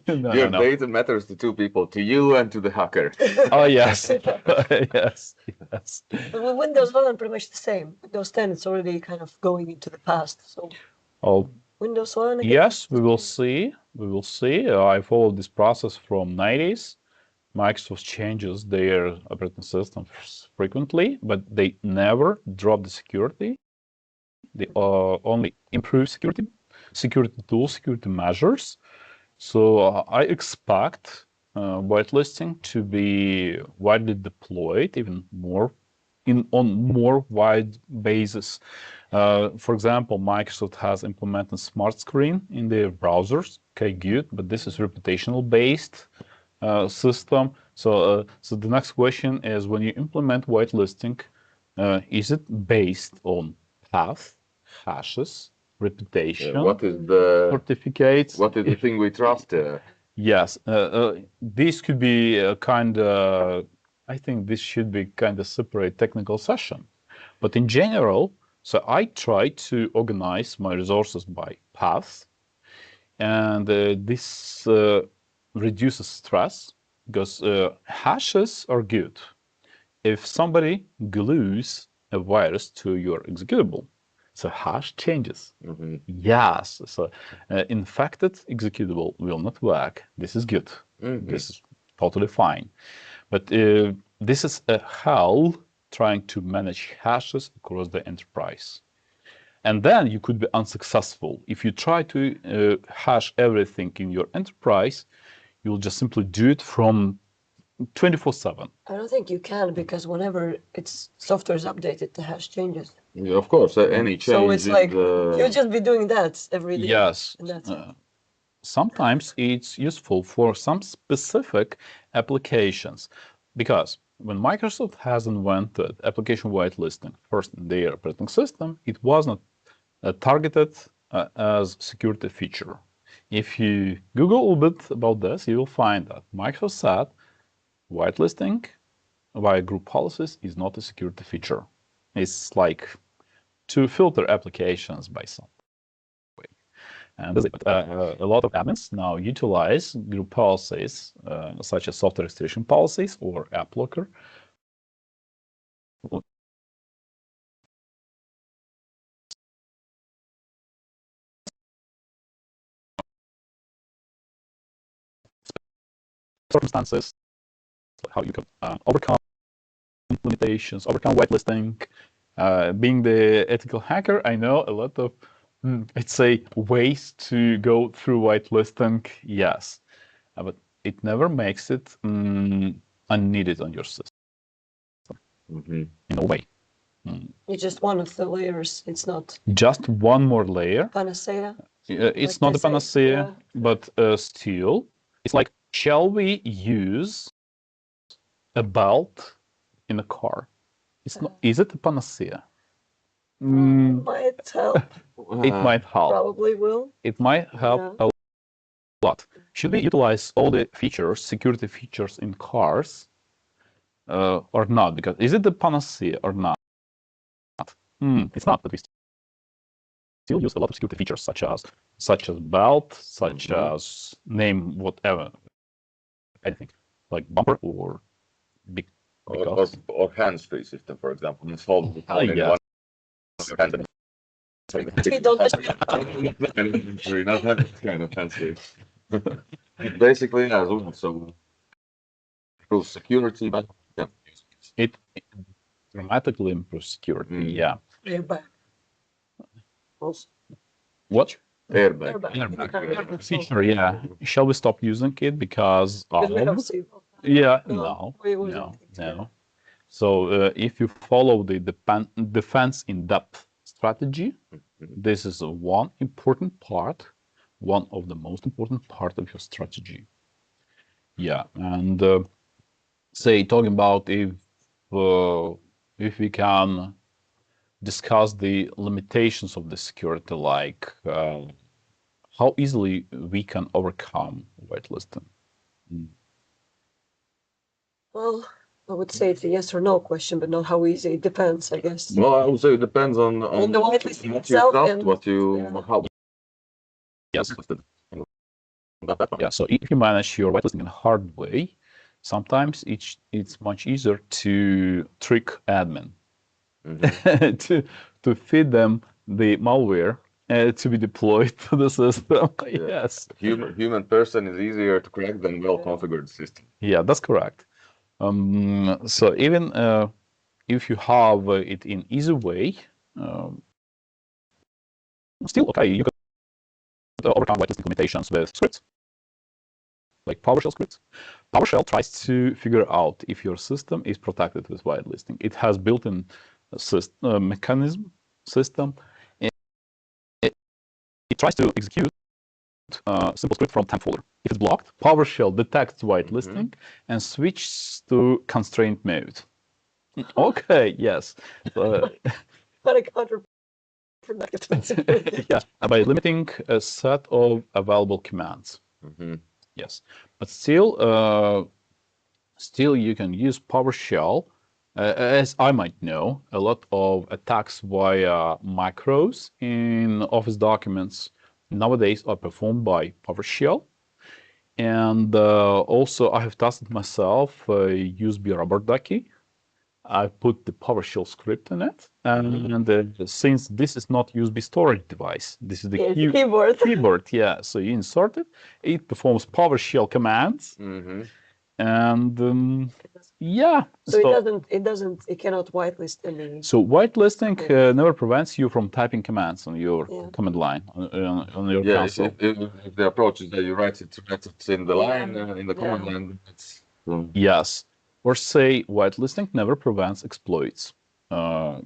No, Your no, no. data matters to two people, to you and to the hacker. Oh yes, yes, yes. But with Windows 11, pretty much the same. Windows 10, it's already kind of going into the past. So Oh, Windows 11 again. yes, we will see. We will see. I followed this process from 90s. Microsoft changes their operating system frequently, but they never drop the security. They only improve security tools, security measures. So I expect whitelisting to be widely deployed, even more on more wide basis. For example, Microsoft has implemented Smart Screen in their browsers. Okay, good, but this is reputational based system. So the next question is, when you implement whitelisting, is it based on path, hashes, reputation, What is the certificates? thing we trust? Yes, this could be a kind of, I think this should be kind of separate technical session. But in general, so I try to organize my resources by path, and this reduces stress because hashes are good. If somebody glues a virus to your executable, so hash changes. Yes, so infected executable will not work. This is good. This is totally fine. But this is a hell trying to manage hashes across the enterprise. And then you could be unsuccessful. If you try to hash everything in your enterprise, you'll just simply do it from 24/7. I don't think you can, because whenever its software is updated, the hash changes. Yeah, of course, any change. So it's like you'll just be doing that every day. Yes. And that's it. Sometimes it's useful for some specific applications, because when Microsoft has invented application whitelisting first in their operating system, it was not targeted as security feature. If you Google a bit about this, you will find that Microsoft said whitelisting via group policies is not a security feature. It's like to filter applications by some way. And a lot of admins now utilize group policies, such as software restriction policies or app blocker. Circumstances, how you can overcome limitations, overcome whitelisting. Being the ethical hacker, I know a lot of, let's say, ways to go through whitelisting, yes, but it never makes it unneeded on your system in a way. It's just one of the layers. It's not Just one more layer. panacea. It's Like not they a say, panacea, yeah. but still, it's like, shall we use a belt in a car? It's not. Is it a panacea? Might help. It might help. Probably will. It might help a lot. Should we utilize all the features, security features in cars, or not? Because is it the panacea or not? It's not, but we still use a lot of security features, such as belt, such as name whatever, anything like bumper or big. Or hands-free system, for example. It's hold the phone in Yes. one of your hands. We don't Not kind of hands-free. Basically, yeah, so improves security, but yeah. dramatically improve security. Yeah. Airbag. Also. What? Airbag. Airbag feature, yeah. Shall we stop using it because Because we have of? seatbelt. Yeah, No, we wouldn't no, think together. no. So if you follow the defense in depth strategy, this is one important part, one of the most important part of your strategy. Yeah, and say talking about if we can discuss the limitations of the security, like how easily we can overcome whitelisting. Well, I would say it's a yes or no question, but not how easy. It depends, I guess. Well, I would say it depends on the what whitelisting you itself adopt, and what you how. Yes. Yeah, so if you manage your whitelisting in a hard way, sometimes it's much easier to trick admin to feed them the malware to be deployed to the system. Yeah. Yes. Human person is easier to crack than well-configured system. Yeah, that's correct. So even if you have it in easy way, still okay, you can overcome whitelisting limitations with scripts, like PowerShell scripts. PowerShell tries to figure out if your system is protected with whitelisting. It has built-in mechanism system. It tries to execute a simple script from temp folder. If it's blocked, PowerShell detects whitelisting and switches to constraint mode. Okay, yes. but I counterproductive. Yeah, by limiting a set of available commands. Yes, but still you can use PowerShell. As I might know, a lot of attacks via macros in Office documents nowadays are performed by PowerShell. And also, I have tested myself USB rubber ducky. I put the PowerShell script in it, and since this is not USB storage device, this is the keyboard. Keyboard, yeah. So you insert it, it performs PowerShell commands, and yeah. So it cannot whitelist any. So whitelisting never prevents you from typing commands on your command line on your console. If the approach is that you write it in the line in the command line, it's yes. Or say whitelisting never prevents exploits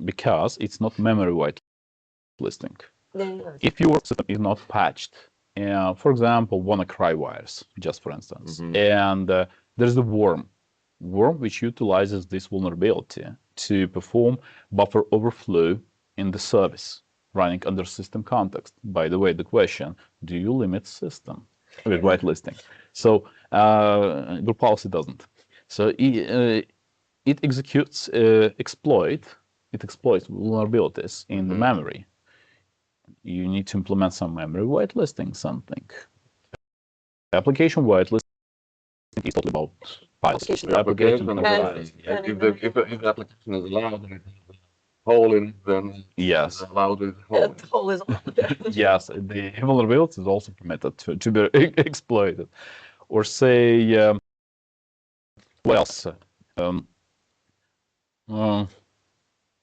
because it's not memory whitelisting. If your system is not patched, for example, WannaCry wires, just for instance, and there's the worm which utilizes this vulnerability to perform buffer overflow in the service running under system context. By the way, the question, do you limit system with whitelisting? So your policy doesn't. So it executes exploits vulnerabilities in the memory. You need to implement some memory whitelisting, something. Application whitelisting is totally about files. Application files. If the application is allowed and it has a hole in it, then yes, it's allowed with hole. That hole is allowed. Yes, the vulnerability is also permitted to be exploited. Or say, what else?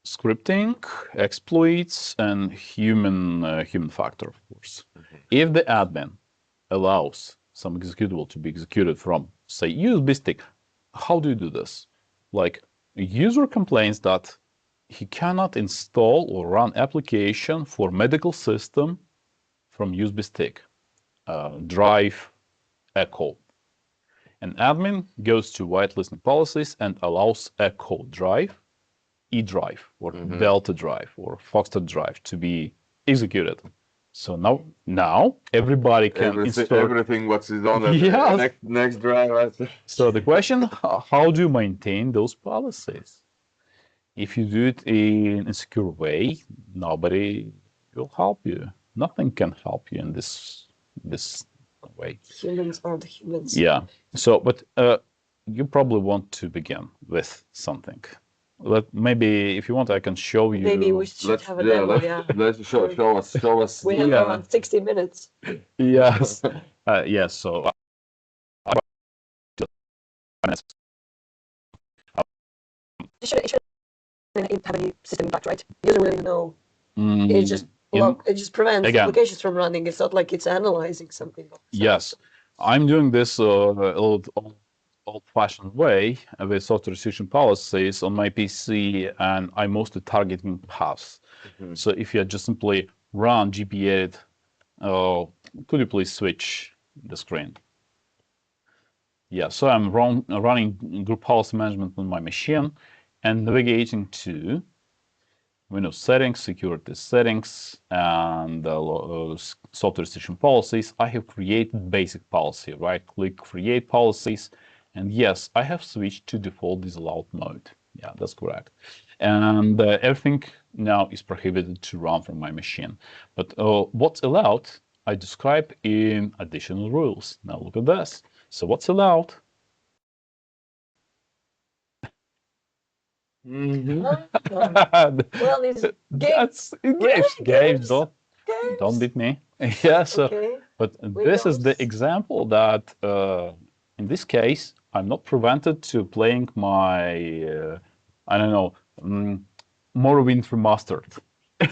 Scripting, exploits, and human factor, of course. If the admin allows some executable to be executed from, say, USB stick, how do you do this? Like, a user complains that he cannot install or run application for medical system from USB stick, drive, echo. An admin goes to whitelisting policies and allows echo drive, eDrive, or Delta drive, or Foxtrot drive to be executed. So now everybody can install everything what is on the next drive. So the question, how do you maintain those policies? If you do it in a secure way, nobody will help you. Nothing can help you in this way. Humans are the humans. Yeah. So, but you probably want to begin with something. Maybe if you want, I can show you. Maybe we should have a demo. Let's show us. We have around 60 minutes. Yes. Yes. So. It should didn't have any system impact, right? User wouldn't even know. It just it just prevents again, applications from running. It's not like it's analyzing something. Yes, I'm doing this a little old-fashioned way with software restriction policies on my PC, and I'm mostly targeting paths. So if you just simply run GPA, could you please switch the screen? Yeah, so I'm running group policy management on my machine and navigating to Windows settings, security settings, and software restriction policies. I have created basic policy. Right-click, create policies, and yes, I have switched to default disallowed mode. Yeah, that's correct. And everything now is prohibited to run from my machine. But what's allowed, I describe in additional rules. Now look at this. So what's allowed? Well, it's That's games. Don't beat me. Yeah. So, okay. but this is the example that in this case I'm not prevented to playing my I don't know Morrowind Remastered.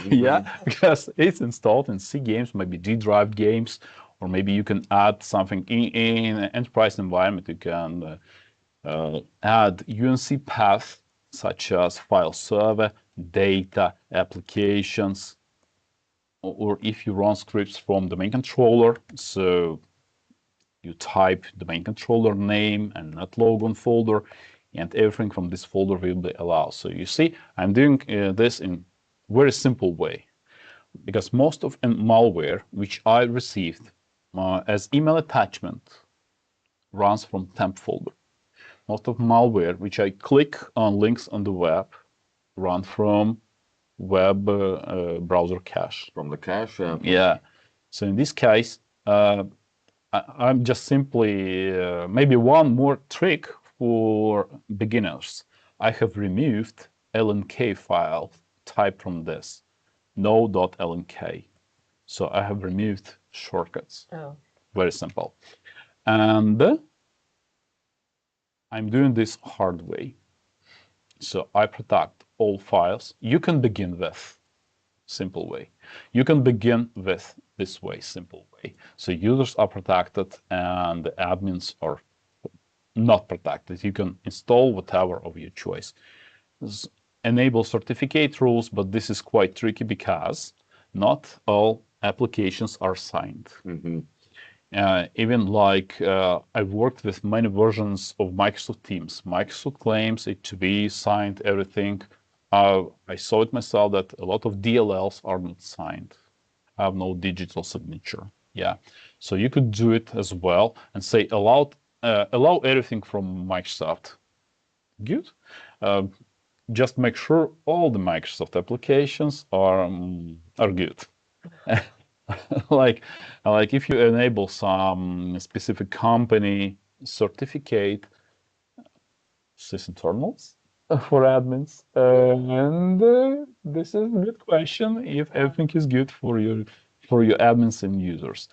Yeah, because it's installed in C games, maybe D drive games, or maybe you can add something in an enterprise environment. You can add UNC path such as file server, data, applications, or if you run scripts from the main controller, so you type the main controller name and netlogon folder, and everything from this folder will be allowed. So you see, I'm doing this in very simple way, because most of malware which I received as email attachment runs from temp folder. Most of malware which I click on links on the web run from web browser cache. From the cache? Yeah. So in this case, I'm just simply, maybe one more trick for beginners. I have removed LNK file type from this, no.lnk. So I have removed shortcuts. Oh. Very simple. And I'm doing this hard way. So I protect all files. You can begin with simple way. You can begin with this way, simple way. So users are protected and the admins are not protected. You can install whatever of your choice. Enable certificate rules, but this is quite tricky because not all applications are signed. Even like I've worked with many versions of Microsoft Teams. Microsoft claims it to be signed, everything. I saw it myself that a lot of DLLs are not signed, have no digital signature. Yeah, so you could do it as well and say allow everything from Microsoft. Good. Just make sure all the Microsoft applications are good. like if you enable some specific company certificate sysinternals for admins, and this is a good question if everything is good for your admins and users.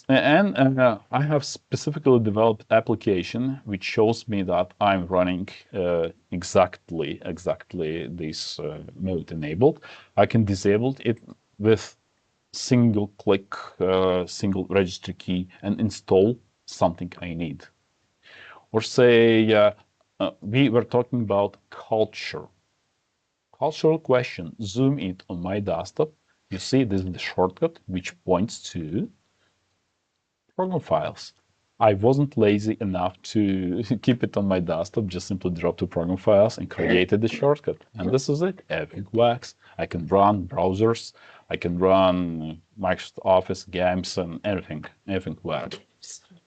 And I have specifically developed application which shows me that I'm running exactly this mode enabled. I can disable it with single click, single registry key, and install something I need. Or say we were talking about culture. Cultural question. Zoom in on my desktop. You see this is the shortcut which points to program files. I wasn't lazy enough to keep it on my desktop, just simply drop to program files and created the shortcut. And this is it. Everything works. I can run browsers. I can run Microsoft Office games and everything works.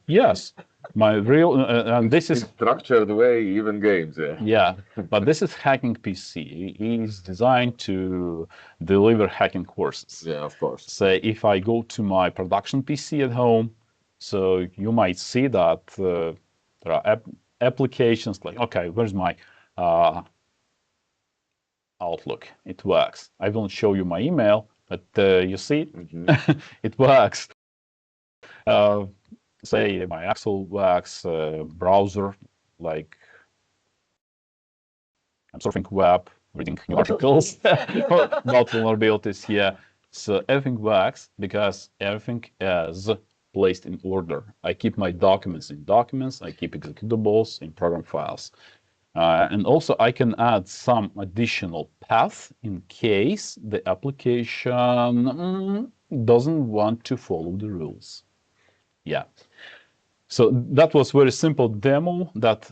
Yes, my real and this is structured way, even games. Yeah, but this is hacking PC. It is designed to deliver hacking courses. Yeah, of course. Say if I go to my production PC at home, so you might see that there are applications like, okay, where's my Outlook? It works. I won't show you my email, but you see, it works. Say my Excel works, browser, like I'm surfing web, reading new articles about vulnerabilities. Yeah, so everything works because everything is placed in order. I keep my documents in documents. I keep executables in program files. And also I can add some additional path in case the application doesn't want to follow the rules. Yeah. So that was very simple demo that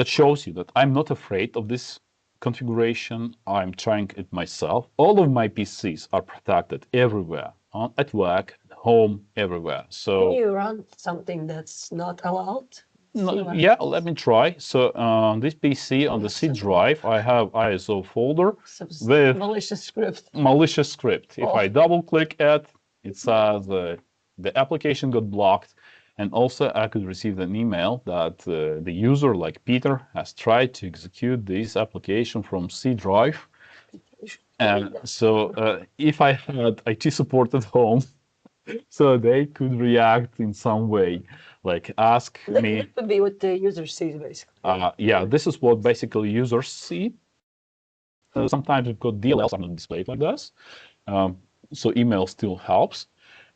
shows you that I'm not afraid of this configuration. I'm trying it myself. All of my PCs are protected everywhere, at work, home, everywhere. So can you run something that's not allowed? no, yeah, let me try. So on this PC, on the C drive, I have ISO folder with malicious script. Malicious script. If I double click it, it says the application got blocked. And also I could receive an email that the user, like Peter, has tried to execute this application from C drive. And so if I had IT support at home, so they could react in some way, like ask me. That would be what the user sees, basically. Yeah, this is what basically users see. Sometimes we've got DLLs are not displayed like this, so email still helps.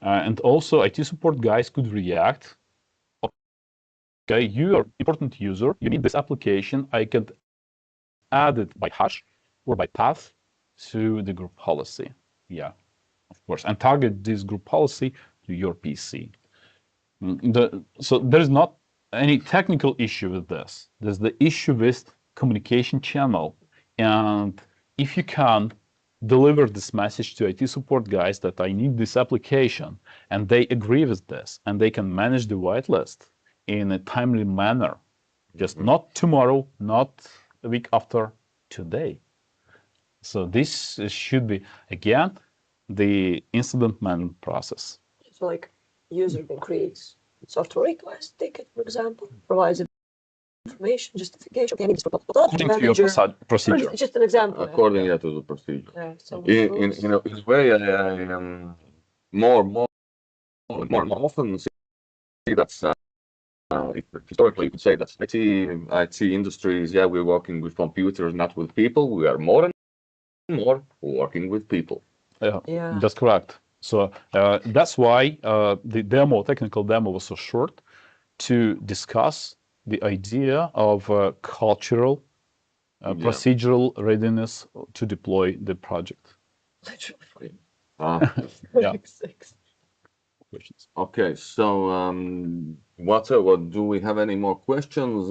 And also IT support guys could react. Okay, you are an important user, you need this application, I can add it by hash or by path to the group policy. Yeah, of course, and target this group policy to your PC. So there's not any technical issue with this. There's the issue with communication channel. And if you can deliver this message to IT support guys that I need this application, and they agree with this, and they can manage the whitelist in a timely manner, just not tomorrow, not a week after, today. So this should be, again, the incident management process. So like user can create software request ticket, for example, provides information, justification, According to your procedure. Just an example. According to the procedure. Yeah, so In a way, I more often see that historically you could say that IT industries, yeah, we're working with computers, not with people. We are more and more working with people. Yeah. That's correct. So that's why the technical demo was so short, to discuss the idea of cultural, procedural readiness to deploy the project. Literally. Yeah. Questions. Okay, so what do we have any more questions?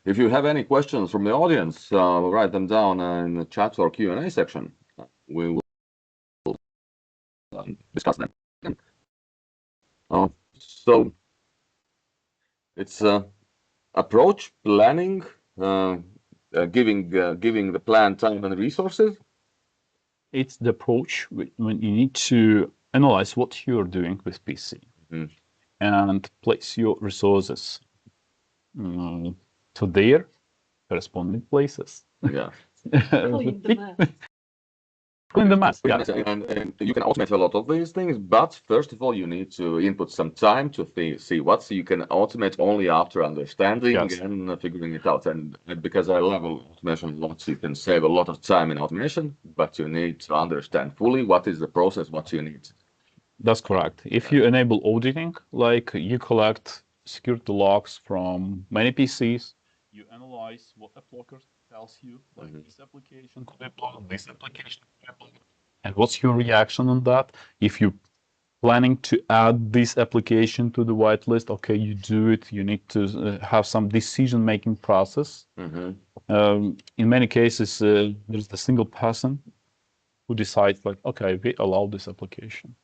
If you have any questions from the audience, write them down in the chat or Q&A section. We will discuss them. So it's approach, planning, giving the plan time and resources. It's the approach when you need to analyze what you're doing with PC and place your resources to their corresponding places. Yeah. In the math, yeah. And you can automate a lot of these things, but first of all, you need to input some time to see what. So you can automate only after understanding and figuring it out. And because I love automation lots, you can save a lot of time in automation, but you need to understand fully what is the process, what you need. That's correct. If you enable auditing, like you collect security logs from many PCs, you analyze what app blocker tells you, like this application could be blocked, this application could be blocked. And what's your reaction on that? If you're planning to add this application to the whitelist, okay, you do it. You need to have some decision-making process. In many cases, there's the single person who decides, like, okay, we allow this application.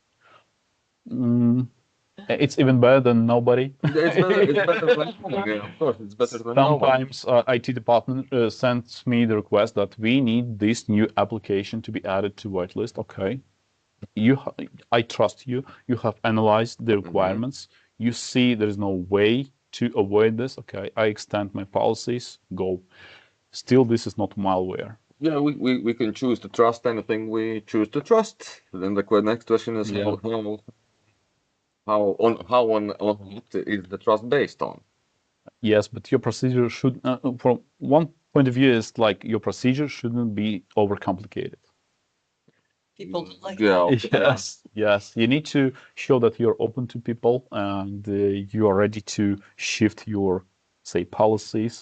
It's even better than nobody. It's better than nobody. Yeah, of course, it's better than nobody. Sometimes IT department sends me the request that we need this new application to be added to whitelist. Okay, I trust you. You have analyzed the requirements. You see there is no way to avoid this. Okay, I extend my policies. Go. Still, this is not malware. Yeah, we can choose to trust anything we choose to trust. Then the next question is how is the trust based on? Yes, but your procedure should, from one point of view is like your procedure shouldn't be overcomplicated. People don't like Yeah. that. Yes, yes. You need to show that you're open to people and you are ready to shift your, say, policies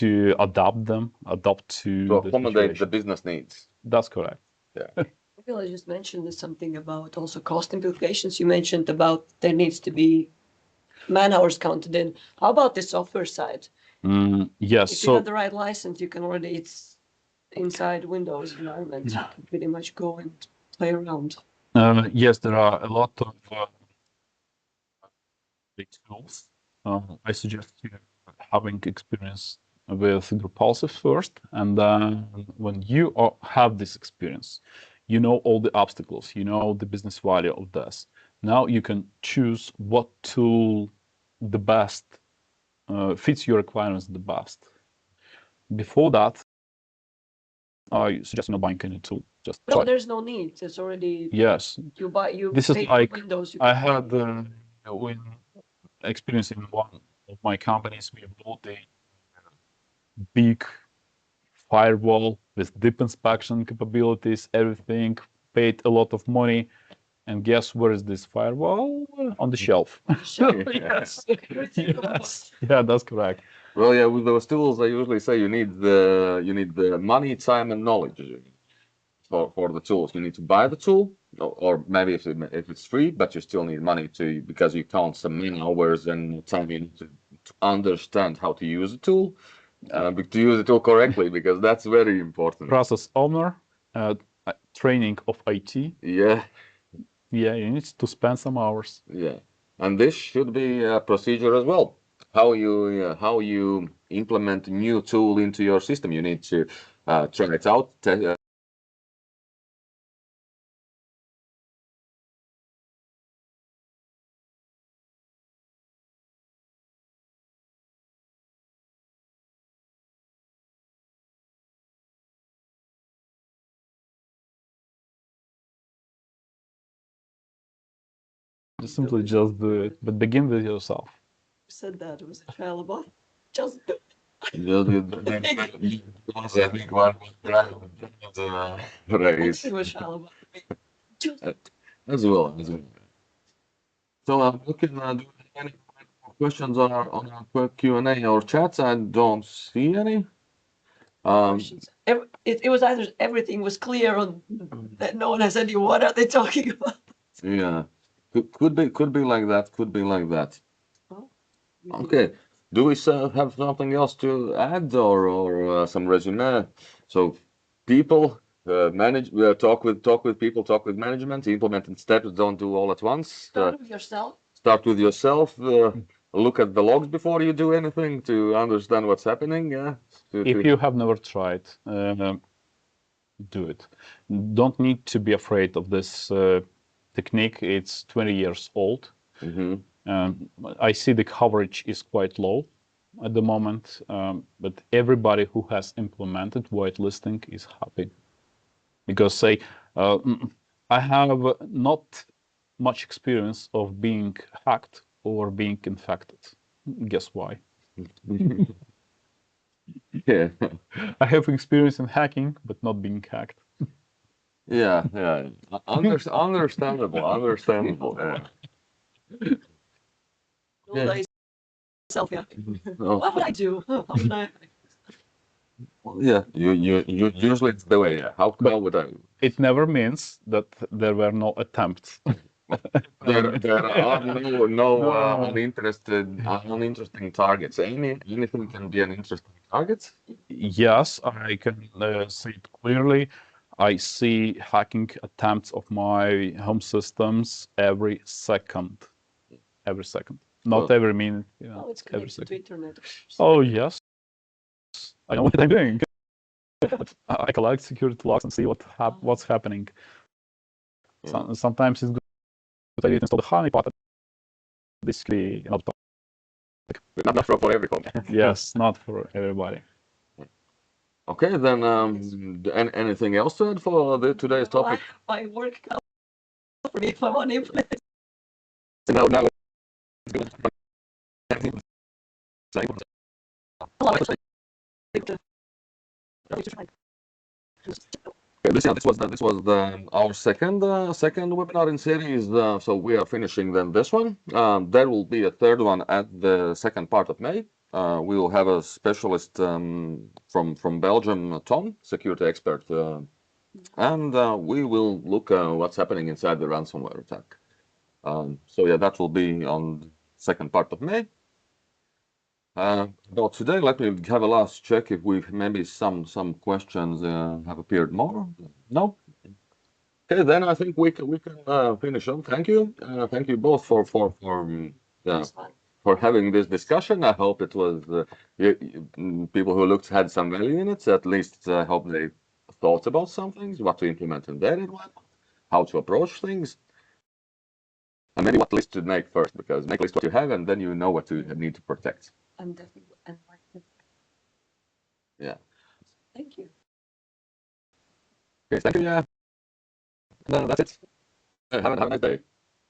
to adopt to To the accommodate the situation. business needs. That's correct. Yeah. Well, I just mentioned something about also cost implications. You mentioned about there needs to be man hours counted in. How about the software side? Yes. If you have the right license, you can already, it's inside Windows environment. You can pretty much go and play around. Yes, there are a lot of big tools. I suggest you having experience with Drupalsive first, and then when you have this experience, you know all the obstacles, you know the business value of this. Now you can choose what tool the best fits your requirements the best. Before that, I suggest not buying any tool. Just No, try. there's no need. It's already, Yes, you buy, you this is pay for like Windows. You I can had when experience in one of my companies, we built a big firewall with deep inspection capabilities, everything, paid a lot of money. And guess where is this firewall? On the shelf. Yes. Yes. Yeah, that's correct. Well, yeah, with those tools, I usually say you need the money, time, and knowledge for the tools. You need to buy the tool, or maybe if it's free, but you still need money because you count some man hours and time you need to understand how to use the tool, to use the tool correctly, because that's very important. Process owner, training of IT. Yeah. Yeah, you need to spend some hours. Yeah, and this should be a procedure as well. How you implement a new tool into your system. You need to try it out. Simply just do it, but begin with yourself. You said that it was a trial about just do Raise it was trial about just as well. So we can do any questions on our quick Q&A or chats. I don't see any. questions. It was either everything was clear on that no one has any. What are they talking about? Yeah, could be like that. Could be like that. Oh, Okay. Do we have something else to add or some resume? So people manage talk with people, talk with management, implement steps, don't do all at once. Start with yourself. Start with yourself. Look at the logs before you do anything to understand what's happening. Yeah. If you have never tried, do it. Don't need to be afraid of this technique. It's 20 years old. I see the coverage is quite low at the moment, but everybody who has implemented whitelisting is happy. Because say, I have not much experience of being hacked or being infected. Guess why? Yeah. I have experience in hacking, but not being hacked. Yeah. Understandable. Understandable. Yeah. Yeah. Self, Oh, what would I do? How would I? well, yeah. You usually it's the way. Yeah. How would I? It never means that there were no attempts. There are no uninteresting targets. Anything can be an interesting target. Yes, I can see it clearly. I see hacking attempts of my home systems every second. Every second. Not Well, every minute, Oh, it's every connected to second. internet. Oh, yes. I know what I'm doing. I collect security logs and see what's happening. yeah. Sometimes it's good to install the honeypot. Basically, not Not for every company. yes, not for everybody. Okay, then anything else to add for today's Well, topic? my work for me if I want to implement. Now A lot of Okay, this was our second webinar in series. So we are finishing then this one. There will be a third one at the second part of May. We will have a specialist from Belgium, Tom, security expert, and we will look what's happening inside the ransomware attack. So yeah, that will be on the second part of May. But today, let me have a last check if we've maybe some questions have appeared more. No. Okay, then I think we can finish up. Thank you both for having this discussion. I hope it was people who looked had some value in it. At least I hope they thought about some things, what to implement in their environment, how to approach things, and maybe what list to make first, because make list what you have, and then you know what you need to protect. And definitely, and Yeah. thank you. Okay, thank you. Yeah. No, that's it. Have a nice day.